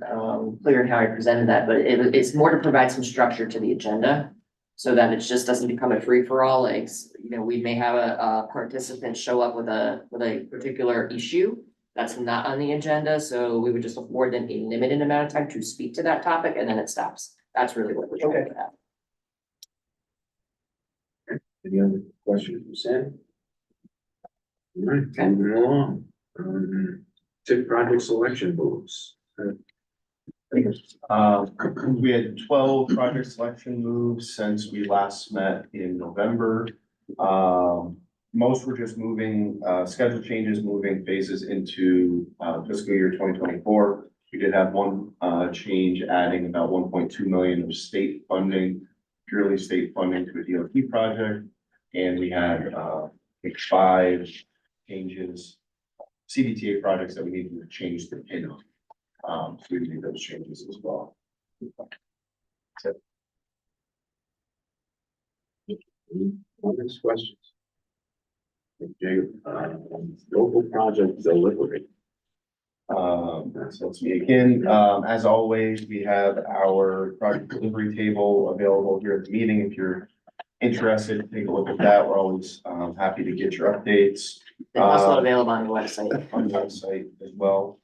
clear in how I presented that, but it's more to provide some structure to the agenda. So that it just doesn't become a free-for-all, like, we may have a participant show up with a particular issue that's not on the agenda, so we would just afford them a limited amount of time to speak to that topic, and then it stops. That's really what we're trying to have. Any other questions from Sam? All right, moving along. TIP project selection moves. We had 12 project selection moves since we last met in November. Most were just moving, schedule changes, moving phases into fiscal year 2024. We did have one change, adding about 1.2 million of state funding, purely state funding to a DOT project. And we had 5 changes, CDTA projects that we needed to change the pin on. So we made those changes as well. Next questions? Okay, local project delivery. So let's see again, as always, we have our project delivery table available here at the meeting. If you're interested, take a look at that. We're always happy to get your updates. It's also available on the website. On the website as well.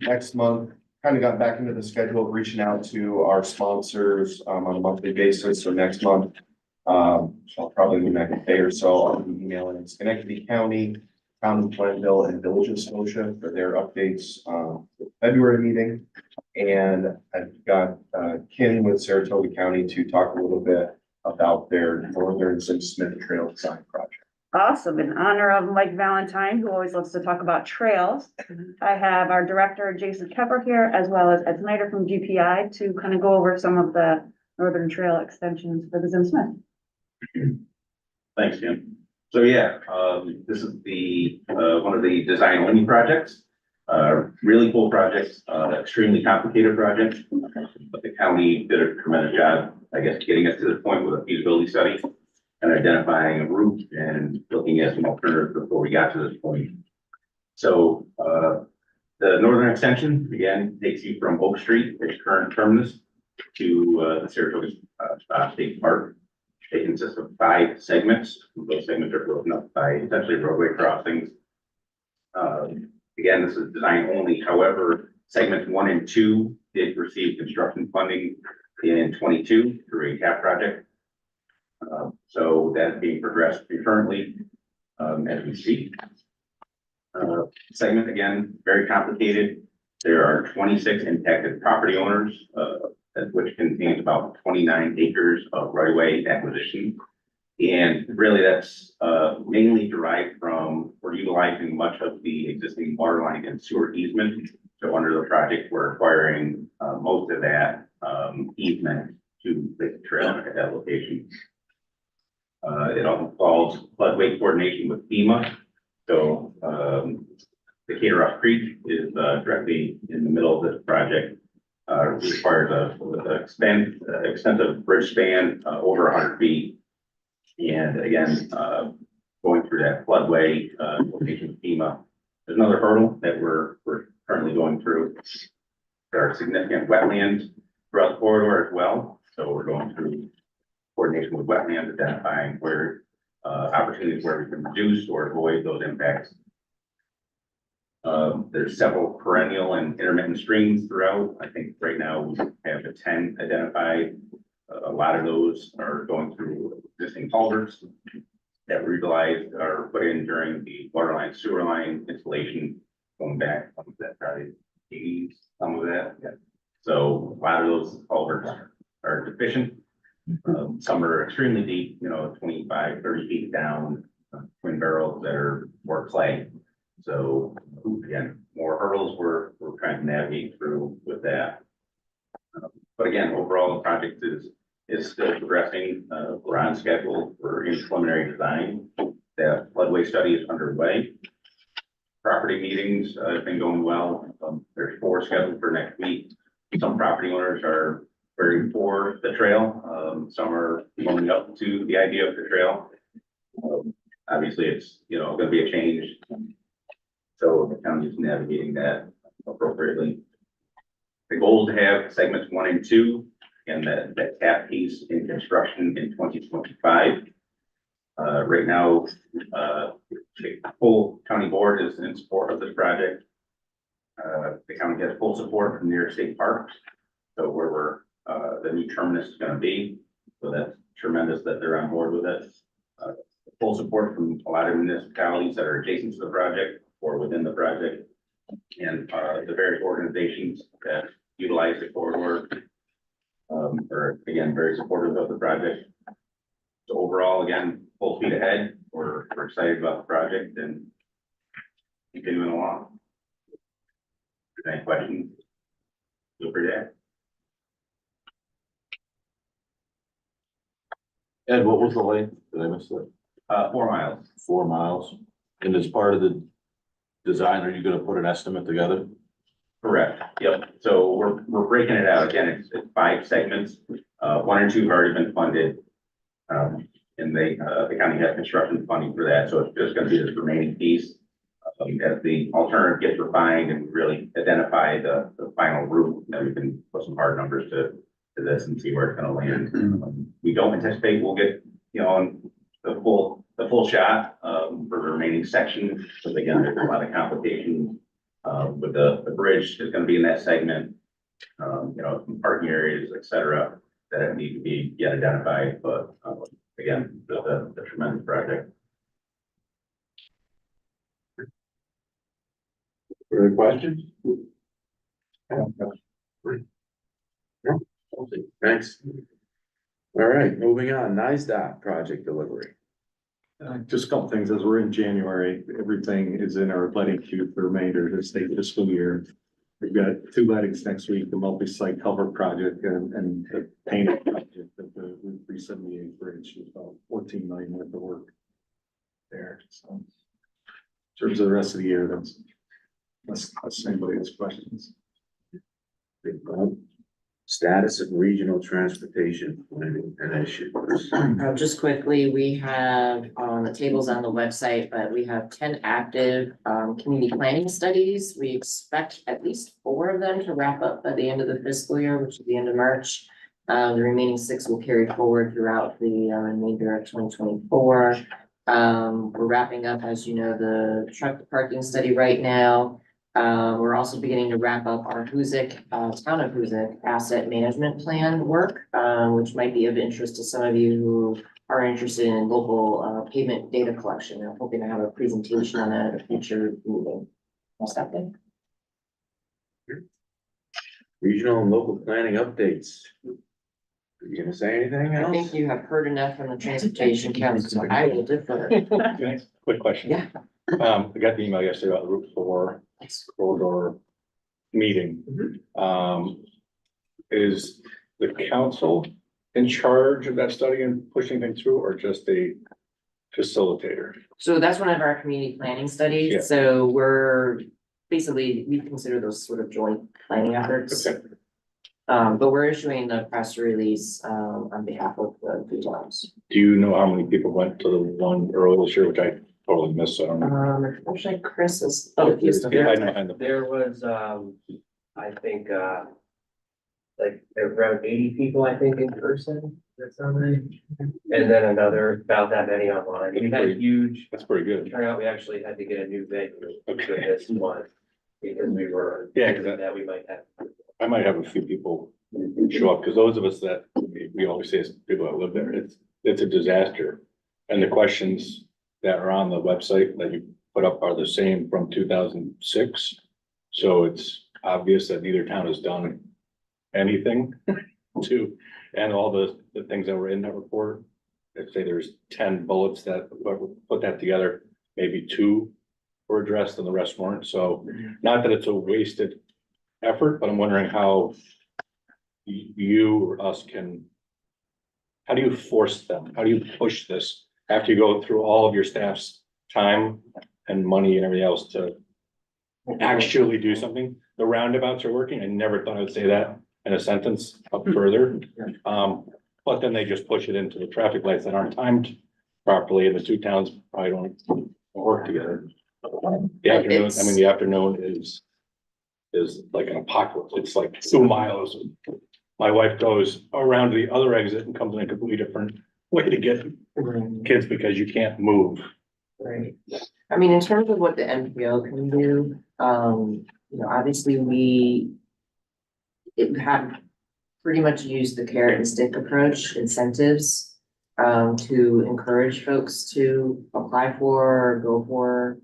Next month, kind of got back into the schedule of reaching out to our sponsors on a monthly basis. So next month, so I'll probably the next day or so, I'll be emailing Schenectady County, Town of Glenville, and Village of Scotia for their updates for the February meeting. And I've got Ken with Saratoga County to talk a little bit about their Northern Sim Smith Trail Design Project. Awesome. In honor of Mike Valentine, who always loves to talk about trails, I have our director, Jason Kepper here, as well as Ed Snyder from GPI to kind of go over some of the Northern Trail extensions for the Zim Smith. Thanks, Jim. So yeah, this is the, one of the design only projects. Really cool projects, extremely complicated projects, but the county did a tremendous job, I guess, getting us to the point with a feasibility study and identifying a route and looking at some alternatives before we got to this point. So, the northern extension, again, takes you from Oak Street, its current terminus, to, the Saratoga, State Park. It consists of 5 segments. Those segments are broken up by essentially roadway crossings. Again, this is design only. However, segments 1 and 2 did receive construction funding in 22 through a CAP project. So that's being progressed concurrently, as we speak. Segment, again, very complicated. There are 26 impacted property owners, which contains about 29 acres of right-of-way acquisition. And really that's mainly derived from, we're utilizing much of the existing water line and sewer easement. So under the project, we're acquiring most of that easement to the trail at that location. It also involves floodway coordination with FEMA. So the Cateroff Creek is directly in the middle of this project. Requires a extensive bridge span over 100 feet. And again, going through that floodway coordination with FEMA. There's another hurdle that we're currently going through. There are significant wetlands throughout the corridor as well. So we're going through coordination with wetlands, identifying where opportunities where we can reduce or avoid those impacts. There's several perennial and intermittent streams throughout. I think right now we have 10 identified. A lot of those are going through existing culverts that were utilized or put in during the water line, sewer line installation, going back, that probably 80s, some of that. Yeah. So a lot of those culverts are deficient. Some are extremely deep, 25, 30 feet down, twin barrels that are more clay. So again, more hurdles we're trying to navigate through with that. But again, overall, the project is still progressing. We're on schedule for preliminary design. The floodway study is underway. Property meetings have been going well. There's 4 scheduled for next week. Some property owners are very for the trail. Some are warming up to the idea of the trail. Obviously, it's going to be a change. So the county is navigating that appropriately. The goal is to have segments 1 and 2 and that TAP piece in construction in 2025. Right now, the full county board is in support of this project. The county has full support from New York State Parks. So where the new terminus is going to be. So that's tremendous that they're on board with it. Full support from a lot of municipalities that are adjacent to the project or within the project. And the various organizations that utilize the corridor are again very supportive of the project. So overall, again, full speed ahead. We're excited about the project and continuing along. If there's any questions, feel free to ask. Ed, what was the length? Did I miss that? 4 miles. 4 miles. And as part of the design, are you gonna put an estimate together? Correct. Yep. So we're breaking it out. Again, it's 5 segments. 1 and 2 have already been funded. And the county has construction funding for that. So it's just gonna be this remaining piece. As the alternative gets refined and really identify the final route, then we can put some hard numbers to this and see where it's gonna land. We don't anticipate we'll get, the full shot, for the remaining section. Because again, there's a lot of complications. With the bridge is gonna be in that segment, some parking areas, et cetera, that need to be yet identified, but, again, the tremendous project. Further questions? No. Thanks. All right, moving on, NISDOT project delivery. Just a couple things, as we're in January, everything is in our letting queue for the remainder of the state fiscal year. We've got 2 lettings next week, the multi-site cover project and the painting project at the Route 378 bridge, about 14 million worth of work there, so. In terms of the rest of the year, that's, unless anybody has questions. Status of regional transportation planning initiatives. Just quickly, we have, the tables on the website, but we have 10 active, community planning studies. We expect at least 4 of them to wrap up by the end of the fiscal year, which is the end of March. The remaining 6 will carry forward throughout the remainder of 2024. We're wrapping up, as you know, the truck parking study right now. We're also beginning to wrap up our Hoosick, town of Hoosick asset management plan work, which might be of interest to some of you who are interested in local, payment data collection. I'm hoping to have a presentation on that at a future meeting. I'll stop there. Regional and local planning updates. Are you gonna say anything I else? think you have heard enough from the transportation council, so I will defer. Quick question. Yeah. I got the email yesterday about the Route 4 corridor meeting. Is the council in charge of that study and pushing things through, or just a facilitator? So that's one of our community planning Yeah. studies. So we're basically, we consider those sort of joint planning efforts. Okay. But we're issuing the press release, on behalf of the towns. Do you know how many people went to the one earlier this year, which I totally missed, so I don't know. Unfortunately, Chris is. Yeah, I know. There was, I think, like around 80 people, I think, in person. That's all right. And then another, about that many online. We had a huge That's pretty good. turnout. We actually had to get a new venue for Okay. this one. Because we were. Yeah, 'cause that we might have. I might have a few people show up, because those of us that, we always say as people that live there, it's a disaster. And the questions that are on the website that you put up are the same from 2006. So it's obvious that neither town has done anything to, and all the things that were in that report. I'd say there's 10 bullets that put that together, maybe 2 were addressed and the rest weren't. So not that it's a wasted effort, but I'm wondering how you or us can, how do you force them? How do you push this after you go through all of your staff's time and money and everything else to actually do something? The roundabouts are working. I never thought I would say that in a sentence up further. But then they just push it into the traffic lights that aren't timed properly, and the 2 towns probably don't work together. The afternoon, I mean, the afternoon is like an apocalypse. It's like 2 miles. My wife goes around to the other exit and comes in a completely different way to get kids because you can't move. Right. I mean, in terms of what the MPO can do, obviously it have pretty much used the carrot and stick approach, incentives, to encourage folks to apply for, or go for,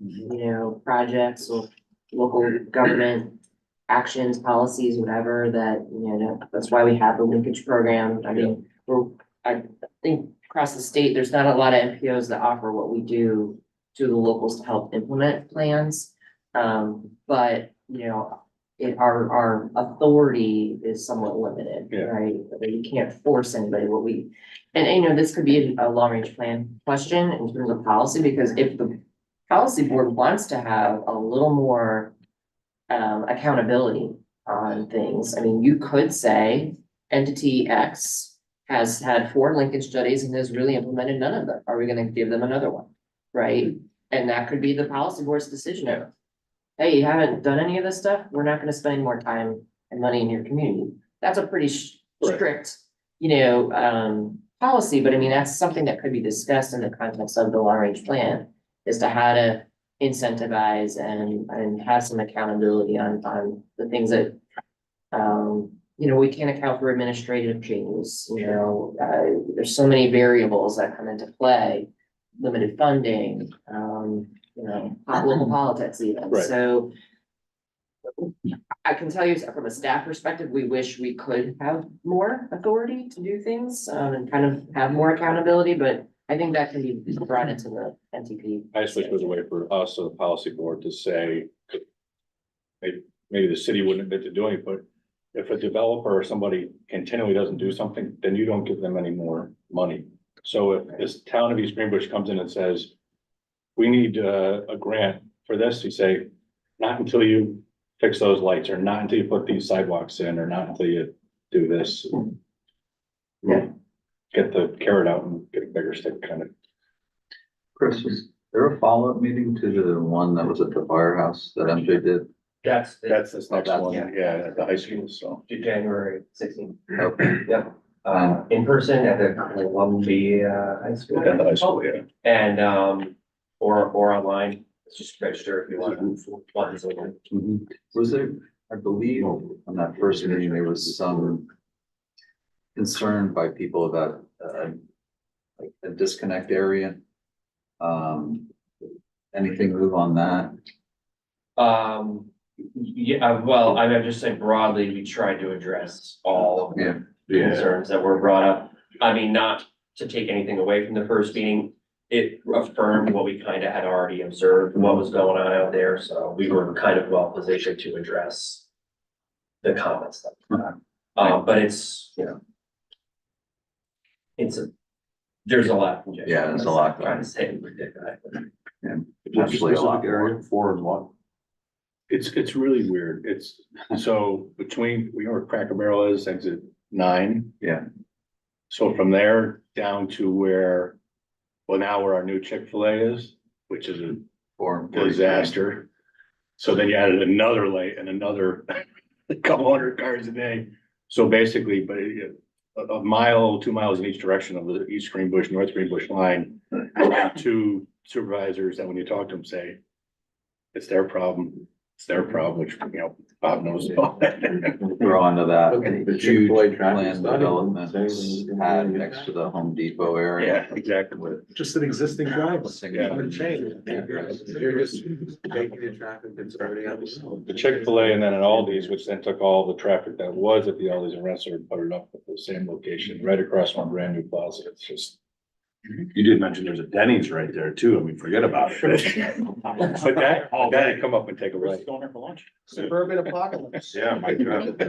projects or local government actions, policies, whatever that, that's why we have the linkage program. I mean, I think across the state, there's not a lot of MPOs that offer what we do to the locals to help implement plans. But, our authority is somewhat limited, right? You can't force anybody and this could be a long range plan question in terms of policy, because if the policy board wants to have a little more accountability on things, I mean, you could say entity X has had 4 linkage studies and has really implemented none of them. Are we gonna give them another one? Right? And that could be the policy board's decision of, hey, you haven't done any of this stuff, we're not gonna spend any more time and money in your community. That's a pretty strict, policy, but I mean, that's something that could be discussed in the context of the long range plan, is to how to incentivize and have some accountability on the things that, we can't account for administrative changes, there's so many variables that come into play, limited funding, local politics even. Right. So I can tell you from a staff perspective, we wish we could have more authority to do things, and kind of have more accountability, but I think that can be brought into the NTP. I just wish there was a way for us, or the policy board, to say, maybe the city wouldn't admit to doing it, but if a developer or somebody continually doesn't do something, then you don't give them any more money. So if this town of East Greenbush comes in and says, we need a grant for this, you say, not until you fix those lights, or not until you put these sidewalks in, or not until you do this. Yeah. Get the carrot out and get a bigger stick, kind of. Chris, was there a follow-up meeting to the one that was at the firehouse that MJ did? That's That's this next that's- one, yeah, at the high school, so. January 16th. Okay. Yep. In person at the Columbia High School. At the high school, yeah. And, or online, just register if you want to. Was there, I believe, on that first meeting, there was some concern by people about, like a disconnect area. Anything move on that? Yeah, well, I'm just saying broadly, we tried to address all of the concerns that were brought up. I mean, not to take anything away from the first meeting. It affirmed what we kind of had already observed, what was going on out there, so we were kind of well positioned to address the comments that we had. But it's, you know, there's a lot. of Yeah, there's a lot. Trying to say. Yeah. What's the Potentially a lot specific area? more. 4 and 1. It's really weird. It's, so between, we know where Cracker Barrel is, exit 9. Yeah. So from there down to where, well, now where our new Chick-fil-A is, which is a disaster. So then you added another light and another couple hundred cars a day. So basically, but a mile, 2 miles in each direction of the East Greenbush, North Greenbush line. And 2 supervisors that when you talk to them say, it's their problem, which, you know, Bob knows about. We're on to that Okay, the huge Chick-fil-A traffic planned study. development had next to the Home Depot area. Yeah, exactly. Just an existing driveway. Yeah. Haven't changed. You're just taking the traffic that's already on the road. The Chick-fil-A and then at Aldi's, which then took all the traffic that was at the Aldi's and Rensselaer and put it up at the same location, right across from a brand new plaza. It's just. You did mention there's a Denny's right there too. I mean, forget about it. But that come up and take a ride. Going there for lunch. Suburban apocalypse. Yeah, my God. I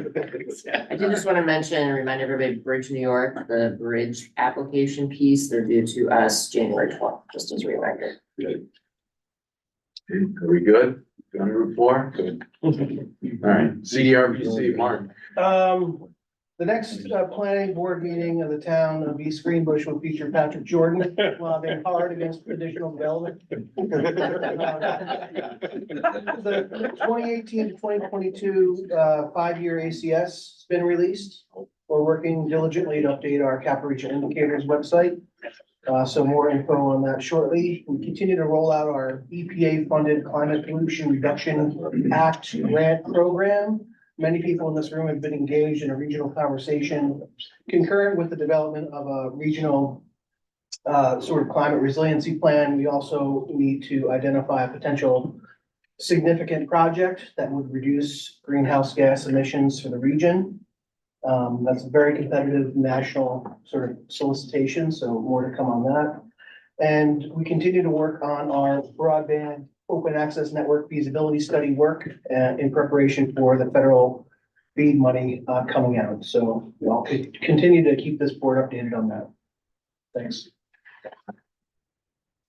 did just want to mention and remind everybody, Bridge New York, the bridge application piece, they're due to us January 12th, just as a reminder. Are we good? Good on Route 4? Good. All right, CDRPC, Mark. The next planning board meeting of the town of East Greenbush will feature Patrick Jordan lobbying hard against additional development. The 2018 to 2022 5-year ACS has been released. We're working diligently to update our capital region indicators website. So more info on that shortly. We continue to roll out our EPA-funded Climate Pollution Reduction Act grant program. Many people in this room have been engaged in a regional conversation concurrent with the development of a regional sort of climate resiliency plan. We also need to identify a potential significant project that would reduce greenhouse gas emissions for the region. That's a very competitive national sort of solicitation, so more to come on that. And we continue to work on our broadband open access network feasibility study work in preparation for the federal BEAD money coming out. So we'll continue to keep this board updated on that. Thanks.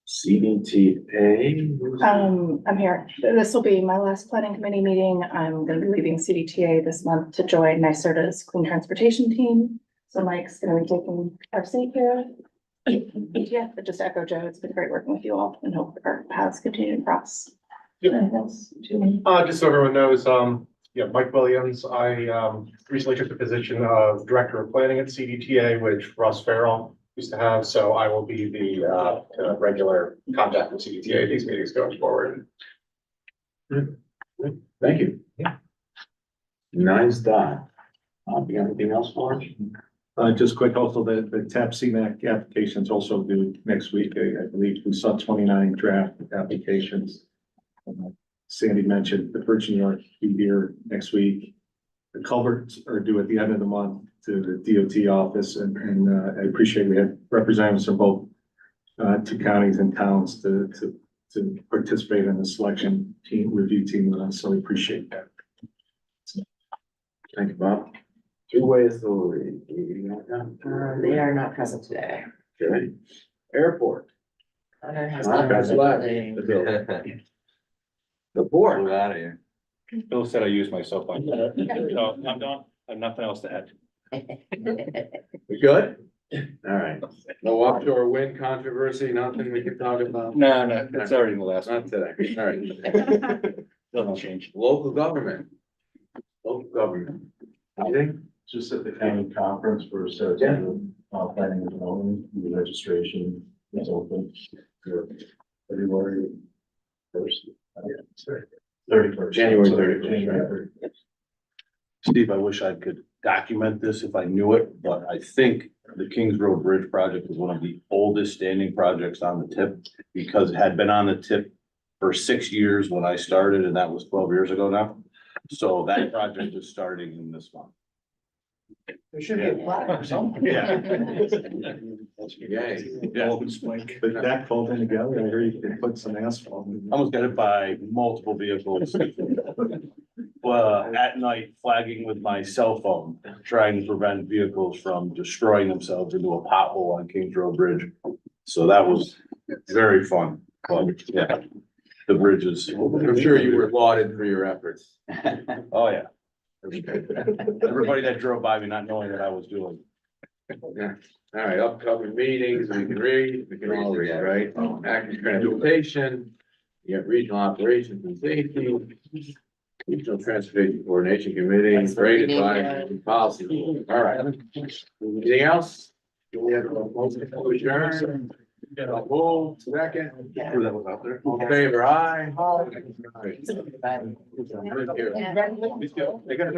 CDTA. I'm here. This will be my last planning committee meeting. I'm going to be leaving CDTA this month to join NYSERDA's clean transportation team. So Mike's going to be taking our seat here. Yeah, but just echo Joe, it's been great working with you all and hope our paths continue to cross. Just so everyone knows, Mike Williams, I recently took the position of Director of Planning at CDTA, which Russ Farrell used to have, so I will be the regular contact with CDTA at these meetings going forward. Thank you. Yeah. Nice done. You got anything else for us? Just quick, also the TAP CMAC applications also due next week. I believe we saw 29 draft applications. Sandy mentioned, the Bridge New York be here next week. The culverts are due at the end of the month to the DOT office, and I appreciate we had representatives from both two counties and towns to participate in the selection team, review team with us, so we appreciate that. Thank you, Bob. Two-way authority. They are not present today. Okay. Airport. Hunter has Ah, been that's left. representing- The board. Move out of here. Bill said I used myself on that. So I'm done. I have nothing else to add. We good? All right. No offshore wind controversy, nothing we can talk about? No, it's already in the last Not one. today. All right. Doesn't change. Local government. Local government. Anything? Just at the county conference for Saratoga, planning and development, the registration is open for February first. 31st. January 31st, right? Steve, I wish I could document this if I knew it, but I think the Kings Road Bridge project is one of the oldest standing projects on the tip, because it had been on the tip for 6 years when I started, and that was 12 years ago now. So that project is starting in this month. There should be a plaque or something. Yeah. Yeah. Open spike, but that holding together, I heard you could put some asphalt. Almost got hit by multiple vehicles. At night flagging with my cell phone, trying to prevent vehicles from destroying themselves into a pothole on Kings Road Bridge. So that was very fun, but yeah, the bridge is. I'm sure you were lauded for your efforts. Oh, yeah. Everybody that drove by me not knowing what I was doing. Yeah. All right, upcoming meetings, we can read, we can all read, right? Active transportation, you got regional operations and safety, regional transportation coordination committee, freight advisory, policy. All right. Anything else? Do we have a motion to adjourn? Move, second. Who that was out there? All in favor, aye. Bye. They got-